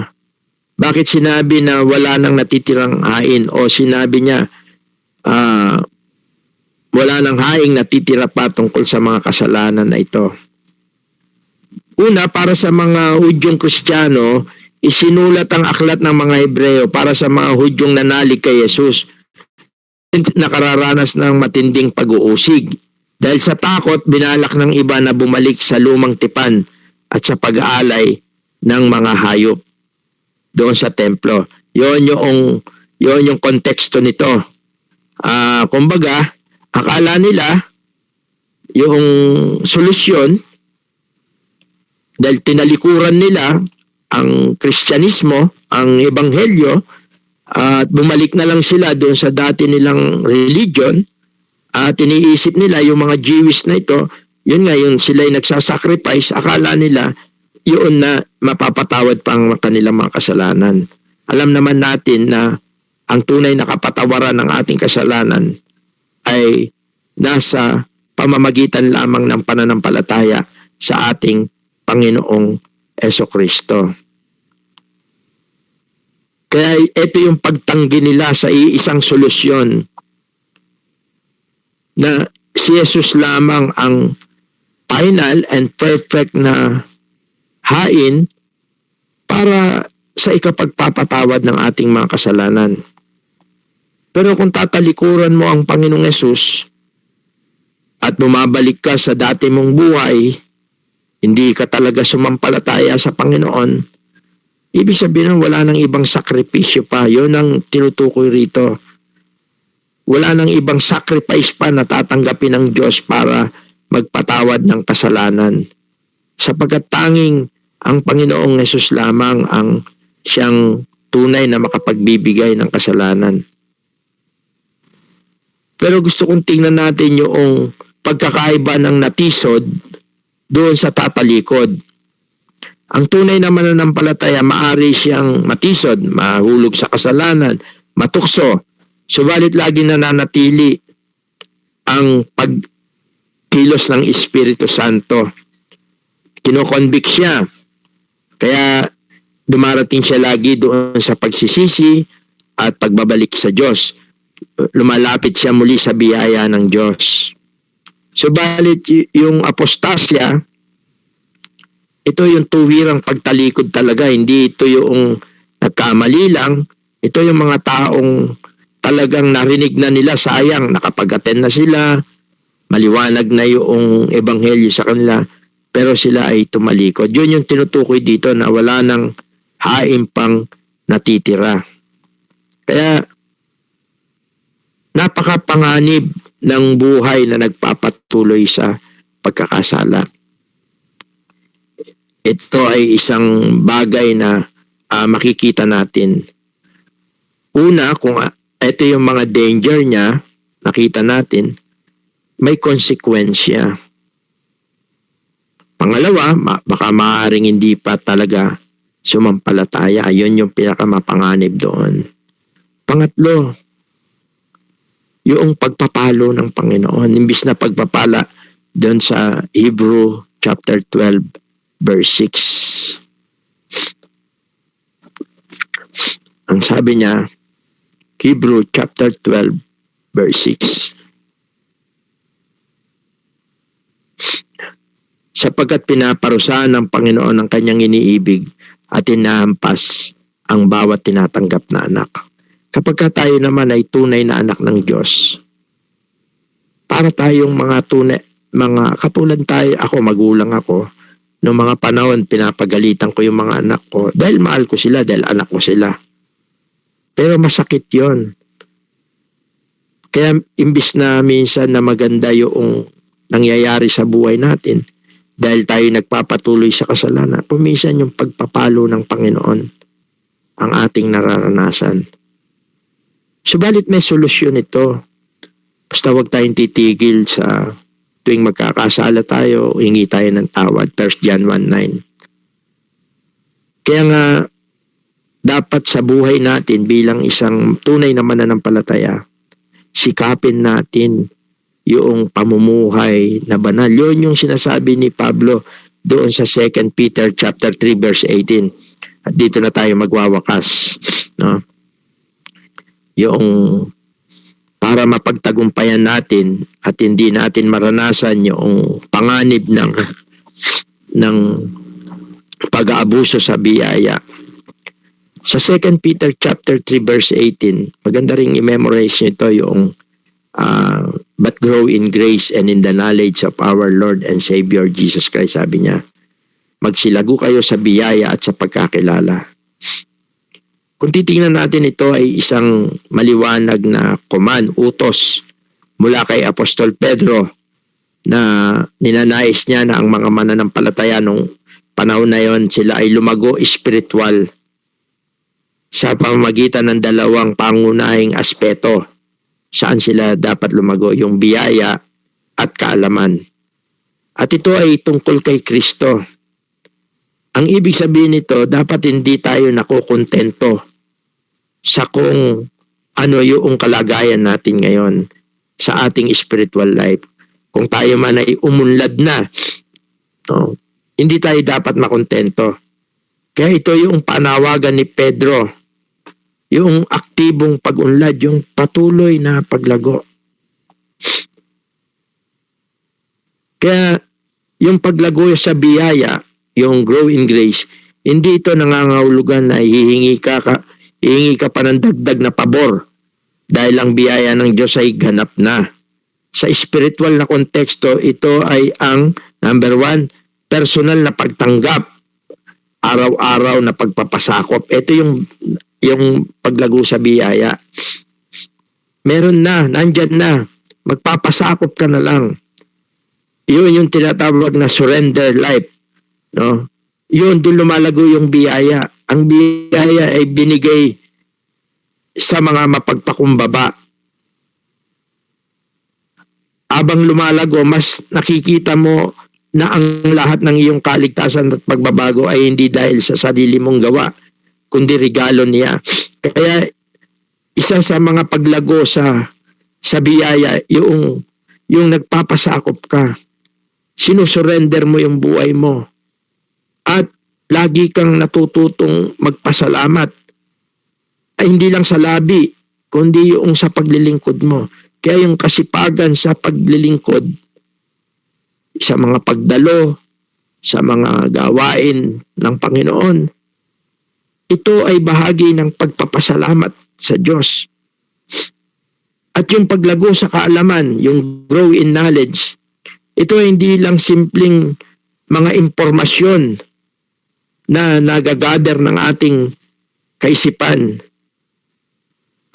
bakit sinabi na wala nang natitirang hain, o sinabi niya wala nang haing natitira pa tungkol sa mga kasalanan na ito? Una, para sa mga Hudyong Kristiyano, isinulat ang aklat ng mga Hebreo para sa mga Hudyong nanalig kay Jesus, nakararanas ng matinding pag-uusig. Dahil sa takot, binalak ng iba na bumalik sa lumang tipan at sa pag-aalay ng mga hayop doon sa templo. Yon yung konteksto nito. Kumbaga, akala nila yung solusyon, dahil tinalikuran nila ang Kristyanismo, ang Ebanghelyo, at bumalik na lang sila doon sa dati nilang religion, at iniisip nila yung mga Jewish na ito, yun nga, yun sila'y nagsasacrifice, akala nila yun na mapapatawad pa ang kanilang mga kasalanan. Alam naman natin na ang tunay na kapatawaran ng ating kasalanan ay nasa pamamagitan lamang ng pananampalataya sa ating Panginoong Esokristo. Kaya ito yung pagtanggi nila sa iisang solusyon na si Jesus lamang ang final and perfect na hain para sa ikapagpapatawad ng ating mga kasalanan. Pero kung tatalikuran mo ang Panginoong Yesus at bumabalik ka sa dati mong buhay, hindi ka talaga sumampalataya sa Panginoon, ibig sabihin wala nang ibang sakripisyo pa. Yun ang tinutukoy rito. Wala nang ibang sacrifice pa na tatanggapin ng Diyos para magpatawad ng kasalanan. Sapagkat tanging ang Panginoong Yesus lamang ang siyang tunay na makapagbibigay ng kasalanan. Pero gusto kong tingnan natin yung pagkakaiba ng natisod doon sa tatalikod. Ang tunay na mananampalataya, maari siyang matisod, mahulog sa kasalanan, matukso. Subalit lagi nananatili ang pagkilos ng Espiritu Santo. Kinoconvict siya. Kaya dumarating siya lagi doon sa pagsisisi at pagbabalik sa Diyos. Lumalapit siya muli sa biyaya ng Diyos. Subalit yung apostasya, ito yung tuwirang pagtalikod talaga. Hindi ito yung nagkamali lang. Ito yung mga taong talagang narinig na nila, sayang, nakapag-attend na sila, maliwanag na yung ebanghelyo sa kanila, pero sila ay tumalikod. Yun yung tinutukoy dito na wala nang hain pang natitira. Kaya napakapanganib ng buhay na nagpapatuloy sa pagkakasala. Ito ay isang bagay na makikita natin. Una, kung ito yung mga danger niya, nakita natin, may konsekwensya. Pangalawa, baka maaaring hindi pa talaga sumampalataya. Yun yung pinakamapanganib doon. Pangatlo, yung pagpapalo ng Panginoon. Imbis na pagpapala doon sa Hebrew chapter 12 verse 6. Ang sabi niya, Hebrew chapter 12 verse 6. Sapagkat pinaparusahan ng Panginoon ang kanyang iniibig at inahampas ang bawat tinatanggap na anak. Kapag tayo naman ay tunay na anak ng Diyos, para tayong mga katulad tayo, ako magulang ako, noong mga panahon pinapagalitan ko yung mga anak ko dahil mahal ko sila, dahil anak ko sila. Pero masakit yon. Kaya imbis na minsan na maganda yung nangyayari sa buhay natin, dahil tayo nagpapatuloy sa kasalanan, puminsan yung pagpapalo ng Panginoon ang ating nararanasan. Subalit may solusyon ito. Basta huwag tayong titigil sa tuwing magkakasala tayo, hingi tayo ng tawad. 1 John 1:9. Kaya nga, dapat sa buhay natin bilang isang tunay na mananampalataya, sikapin natin yung pamumuhay na banal. Yun yung sinasabi ni Pablo doon sa 2 Peter chapter 3 verse 18. At dito na tayo magwawakas. No? Yung para mapagtagumpayan natin at hindi natin maranasan yung panganib ng pag-aabuso sa biyaya. Sa 2 Peter chapter 3 verse 18, maganda ring i-memorize nyo ito yung but grow in grace and in the knowledge of our Lord and Savior Jesus Christ. Sabi niya, magsilago kayo sa biyaya at sa pagkakilala. Kung titingnan natin, ito ay isang maliwanag na command, utos mula kay Apostol Pedro na ninanais niya na ang mga mananampalataya nung panahon na yon sila ay lumago espiritual sa pamamagitan ng dalawang pangunahing aspeto. Saan sila dapat lumago? Yung biyaya at kaalaman. At ito ay tungkol kay Kristo. Ang ibig sabihin nito, dapat hindi tayo nakukontento sa kung ano yung kalagayan natin ngayon sa ating spiritual life. Kung tayo man ay umunlad na, no, hindi tayo dapat makontento. Kaya ito yung panawagan ni Pedro, yung aktibong pag-unlad, yung patuloy na paglago. Kaya yung paglago sa biyaya, yung grow in grace, hindi ito nangangahulugan na hihingi ka pa ng dagdag na pabor dahil ang biyaya ng Diyos ay ganap na. Sa spiritual na konteksto, ito ay ang number 1, personal na pagtanggap, araw-araw na pagpapasakop. Ito yung paglago sa biyaya. Meron na, nandyan na, magpapasakop ka na lang. Yun yung tinatawag na surrender life. No? Yun, doon lumalago yung biyaya. Ang biyaya ay binigay sa mga mapagpakumbaba. Abang lumalago, mas nakikita mo na ang lahat ng iyong kaligtasan at pagbabago ay hindi dahil sa sarili mong gawa, kundi regalo niya. Kaya isa sa mga paglago sa biyaya, yung nagpapasakop ka, sinusurrender mo yung buhay mo, at lagi kang natututong magpasalamat, ay hindi lang sa labi, kundi yung sa paglilingkod mo. Kaya yung kasipagan sa paglilingkod, sa mga pagdalo, sa mga gawain ng Panginoon, ito ay bahagi ng pagpapasalamat sa Diyos. At yung paglago sa kaalaman, yung grow in knowledge, ito ay hindi lang simpleng mga impormasyon na nagagather ng ating kaisipan.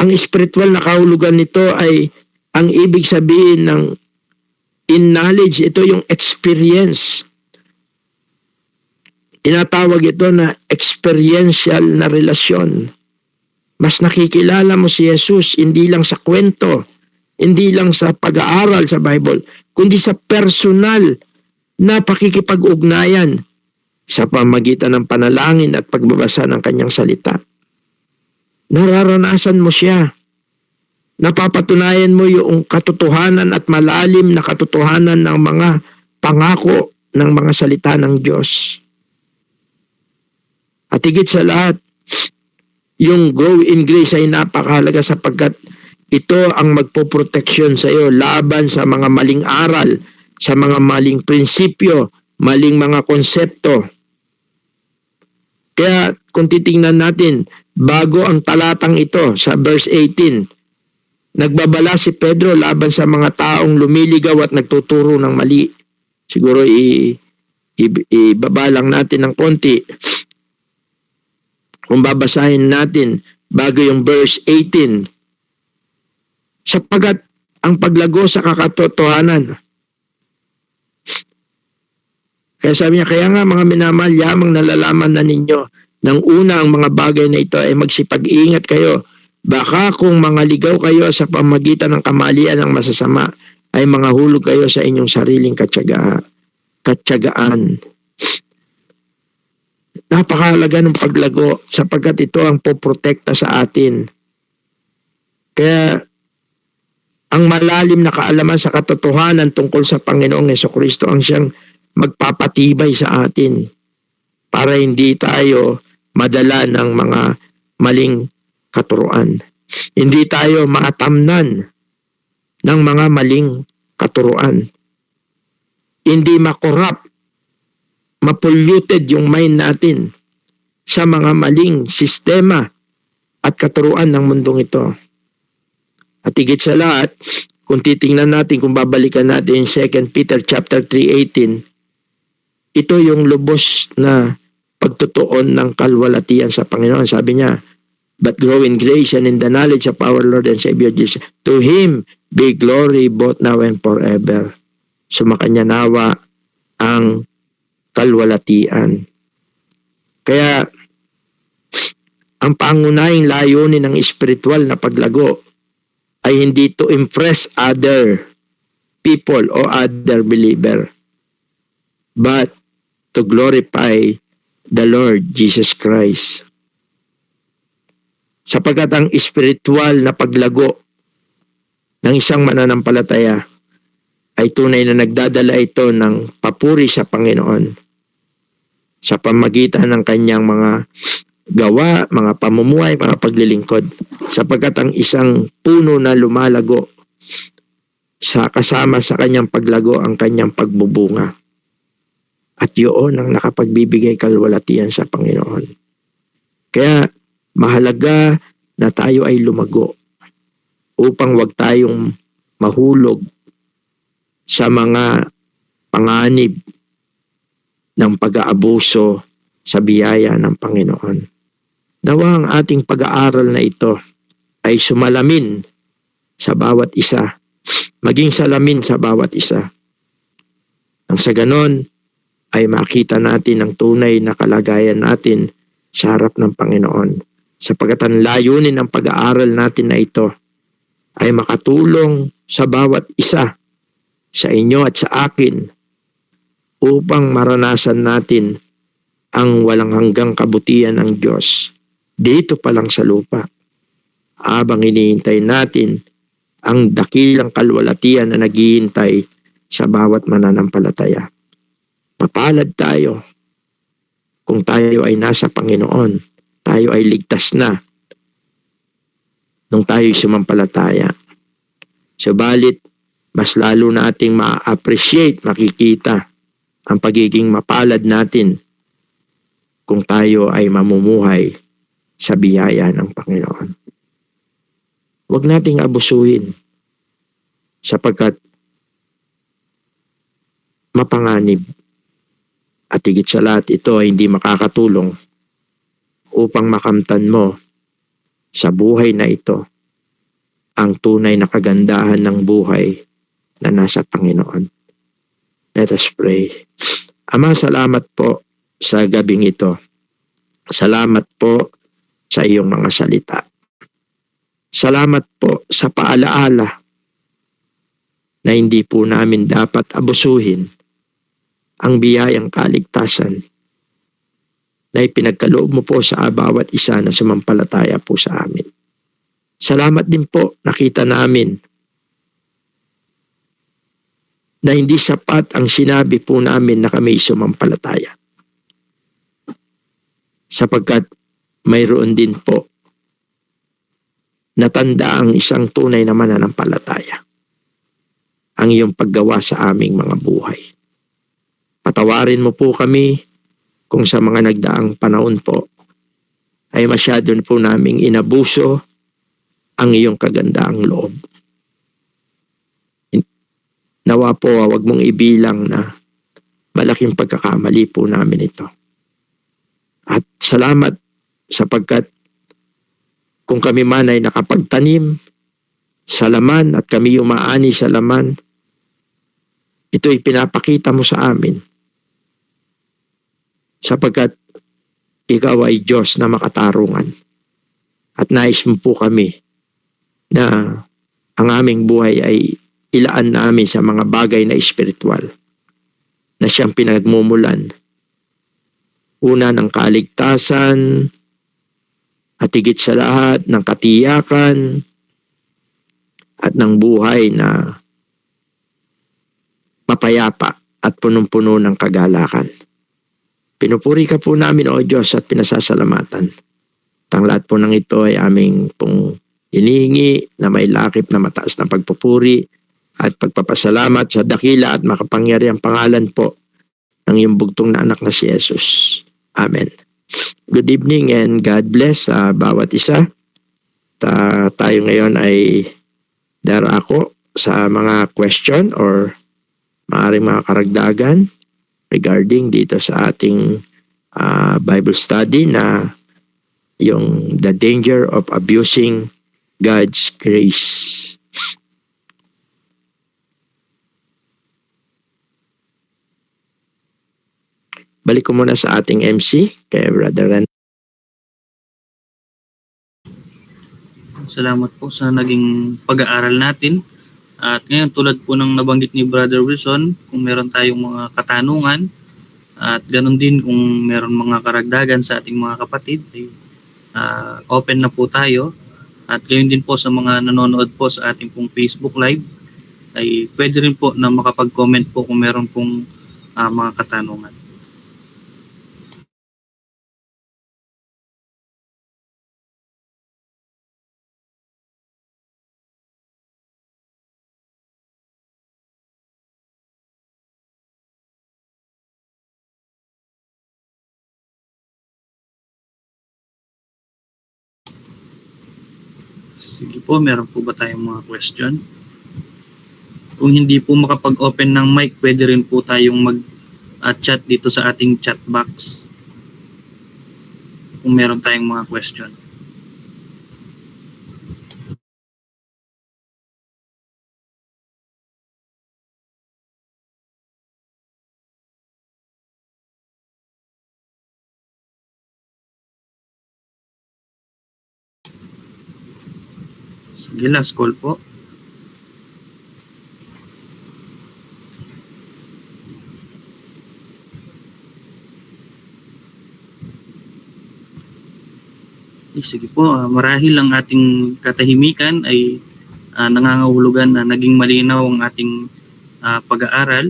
Ang spiritual na kahulugan nito ay ang ibig sabihin ng in knowledge, ito yung experience. Tinatawag ito na experiential na relasyon. Mas nakikilala mo si Jesus hindi lang sa kwento, hindi lang sa pag-aaral sa Bible, kundi sa personal na pakikipag-ugnayan sa pamagitan ng panalangin at pagbabasa ng kanyang salita. Nararanasan mo siya. Napapatunayan mo yung katotohanan at malalim na katotohanan ng mga pangako ng mga salita ng Diyos. At higit sa lahat, yung grow in grace ay napakahalaga sapagkat ito ang magpoproteksyon sa iyo laban sa mga maling aral, sa mga maling prinsipyo, maling mga konsepto. Kaya kung titingnan natin, bago ang talatang ito sa verse 18, nagbabala si Pedro laban sa mga taong lumiligaw at nagtuturo ng mali. Siguro ibaba lang natin ng konti. Kung babasahin natin bago yung verse 18, sapagat ang paglago sa kakatotohanan. Kaya sabi niya, kaya nga mga minamahal, yamang nalalaman na ninyo ng una ang mga bagay na ito ay magsipag-ingat kayo. Baka kung mga ligaw kayo sa pamagitan ng kamalian ng masasama, ay mga hulog kayo sa inyong sariling katyagaan. Napakahalaga ng paglago sapagkat ito ang poprotekta sa atin. Kaya ang malalim na kaalaman sa katotohanan tungkol sa Panginoong Hesukristo ang siyang magpapatibay sa atin para hindi tayo madala ng mga maling katuruan. Hindi tayo maatamnan ng mga maling katuruan. Hindi makorap, mapolluted yung mind natin sa mga maling sistema at katuruan ng mundong ito. At higit sa lahat, kung titingnan natin, kung babalikan natin 2 Peter chapter 3:18, ito yung lubos na pagtutuon ng kalwalatian sa Panginoon. Sabi niya, but grow in grace and in the knowledge of our Lord and Savior Jesus. To Him be glory both now and forever. Sumakanya nawa ang kalwalatian. Kaya, ang pangunahing layunin ng spiritual na paglago ay hindi to impress other people or other believer, but to glorify the Lord Jesus Christ. Sapagkat ang spiritual na paglago ng isang mananampalataya ay tunay na nagdadala ito ng papuri sa Panginoon sa pamagitan ng kanyang mga gawa, mga pamumuhay, mga paglilingkod. Sapagkat ang isang puno na lumalago sa kasama sa kanyang paglago ang kanyang pagbubunga. At yun ang nakapagbibigay kalwalatian sa Panginoon. Kaya mahalaga na tayo ay lumago upang wag tayong mahulog sa mga panganib ng pag-aabuso sa biyaya ng Panginoon. Nawa ang ating pag-aaral na ito ay sumalamin sa bawat isa, maging salamin sa bawat isa. Nang sa ganon ay makita natin ang tunay na kalagayan natin sa harap ng Panginoon. Sapagkat ang layunin ng pag-aaral natin na ito ay makatulong sa bawat isa, sa inyo at sa akin, upang maranasan natin ang walang hanggang kabutihan ng Diyos dito pa lang sa lupa. Habang hinihintay natin ang dakilang kalwalatian na naghihintay sa bawat mananampalataya. Mapalad tayo kung tayo ay nasa Panginoon, tayo ay ligtas na nung tayo sumampalataya. Subalit, mas lalo nating ma-appreciate, makikita ang pagiging mapalad natin kung tayo ay mamumuhay sa biyaya ng Panginoon. Huwag nating abusuhin sapagkat mapanganib at higit sa lahat ito ay hindi makakatulong upang makamtan mo sa buhay na ito ang tunay na kagandahan ng buhay na nasa Panginoon. Let us pray. Ama, salamat po sa gabing ito. Salamat po sa iyong mga salita. Salamat po sa paalaala na hindi po namin dapat abusuhin ang biyayang kaligtasan na ipinagkaloob mo po sa bawat isa na sumampalataya po sa amin. Salamat din po, nakita namin na hindi sapat ang sinabi po namin na kami sumampalataya. Sapagkat mayroon din po natanda ang isang tunay na mananampalataya, ang iyong paggawa sa aming mga buhay. Patawarin mo po kami kung sa mga nagdaang panahon po ay masyado po naming inabuso ang iyong kagandaang loob. Nawa po, wag mong ibilang na malaking pagkakamali po namin ito. At salamat sapagkat kung kami man ay nakapagtanim sa laman at kami umaani sa laman, ito'y pinapakita mo sa amin. Sapagkat ikaw ay Diyos na makatarungan. At nais mo po kami na ang aming buhay ay ilaan namin sa mga bagay na espiritual na siyang pinagmumulan. Una ng kaligtasan at higit sa lahat ng katiyakan at ng buhay na mapayapa at punong-puno ng kagalakan. Pinupuri ka po namin, O Diyos, at pinasasalamatan. Ang lahat po ng ito ay aming pong hinihingi na may lakip na mataas na pagpupuri at pagpapasalamat sa dakila at makapangyarihang pangalan po ng iyong bugtong na anak na si Jesus. Amen. Good evening and God bless sa bawat isa. Tayo ngayon ay darako sa mga question or maaaring mga karagdagan regarding dito sa ating Bible study na yung the danger of abusing God's grace. Balik ko muna sa ating MC, kay Brother Ren.
Salamat po sa naging pag-aaral natin. At ngayon, tulad po ng nabanggit ni Brother Wilson, kung meron tayong mga katanungan at ganun din kung meron mga karagdagan sa ating mga kapatid, ay, open na po tayo. At gayon din po sa mga nanonood po sa ating pong Facebook Live, ay pwede rin po na makapag-comment po kung meron pong mga katanungan. Sige po, meron po ba tayong mga question? Kung hindi po makapag-open ng mic, pwede rin po tayong mag-chat dito sa ating chat box. Kung meron tayong mga question. Sige, last call po. Sige po, marahil ang ating katahimikan ay nangangahulugan na naging malinaw ang ating pag-aaral.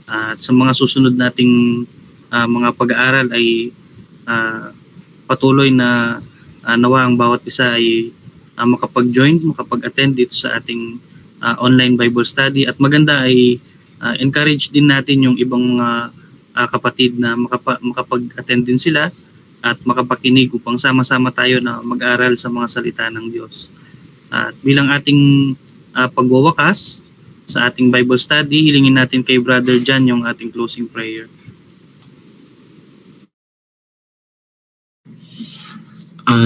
At sa mga susunod nating mga pag-aaral ay patuloy na nawa ang bawat isa ay makapag-join, makapag-attend dito sa ating online Bible study. At maganda ay encourage din natin yung ibang mga kapatid na makapag-attend din sila at makapakinig upang sama-sama tayo na mag-aral sa mga salita ng Diyos. At bilang ating pagwawakas sa ating Bible study, hilingin natin kay Brother John yung ating closing prayer.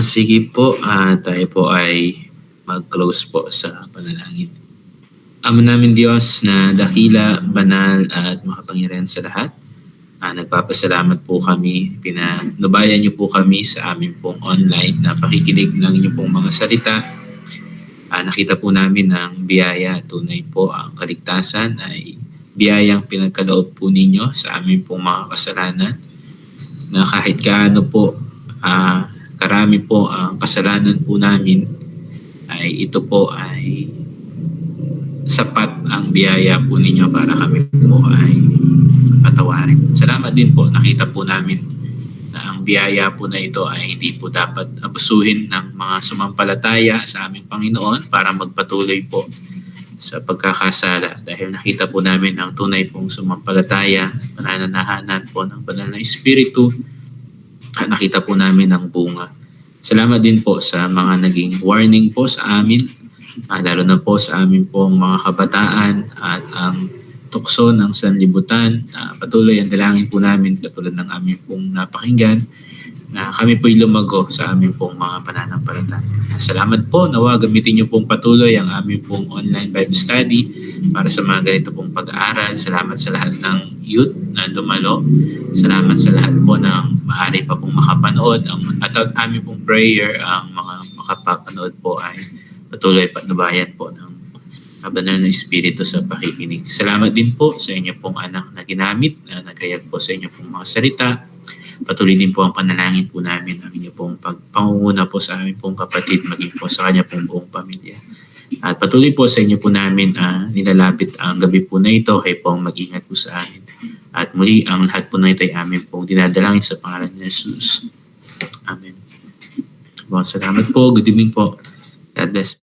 Sige po, tayo po ay mag-close po sa panalangin. Ama namin Diyos na dakila, banal at makapangyarihan sa lahat, nagpapasalamat po kami, pinanubayan niyo po kami sa amin pong online na pakikinig ng inyong pong mga salita. Nakita po namin ang biyaya, tunay po ang kaligtasan ay biyayang pinagkaloob po ninyo sa amin pong mga kasalanan, na kahit kaano po karami po ang kasalanan po namin, ay ito po ay sapat ang biyaya po ninyo para kami po ay patawarin. Salamat din po, nakita po namin na ang biyaya po na ito ay hindi po dapat abusuhin ng mga sumampalataya sa aming Panginoon para magpatuloy po sa pagkakasala, dahil nakita po namin ang tunay pong sumampalataya, panananahanan po ng banal na Espiritu, at nakita po namin ang bunga. Salamat din po sa mga naging warning po sa amin, lalo na po sa amin pong mga kabataan at ang tukso ng sanlibutan. Patuloy ang dalangin po namin, katulad ng aming pong napakinggan, na kami po'y lumago sa aming pong mga pananampalataya. Salamat po, nawa gamitin niyo pong patuloy ang aming pong online Bible study para sa mga ganito pong pag-aaral. Salamat sa lahat ng youth na dumalo. Salamat sa lahat po ng maaari pa pong makapanood. At aming pong prayer, ang mga makapapanood po ay patuloy patnubayan po ng banal na Espiritu sa pakikinig. Salamat din po sa inyo pong anak na ginamit, na nagkayag po sa inyo pong mga salita. Patuloy din po ang panalangin po namin, ang inyo pong pangunguna po sa aming pong kapatid, maging po sa kanya pong buong pamilya. At patuloy po sa inyo po namin nilalapit ang gabi po na ito, kayo pong mag-ingat po sa amin. At muli, ang lahat po na ito ay amin pong dinadalangin sa pangalan ni Jesus. Amen. Salamat po. Good evening po. God bless.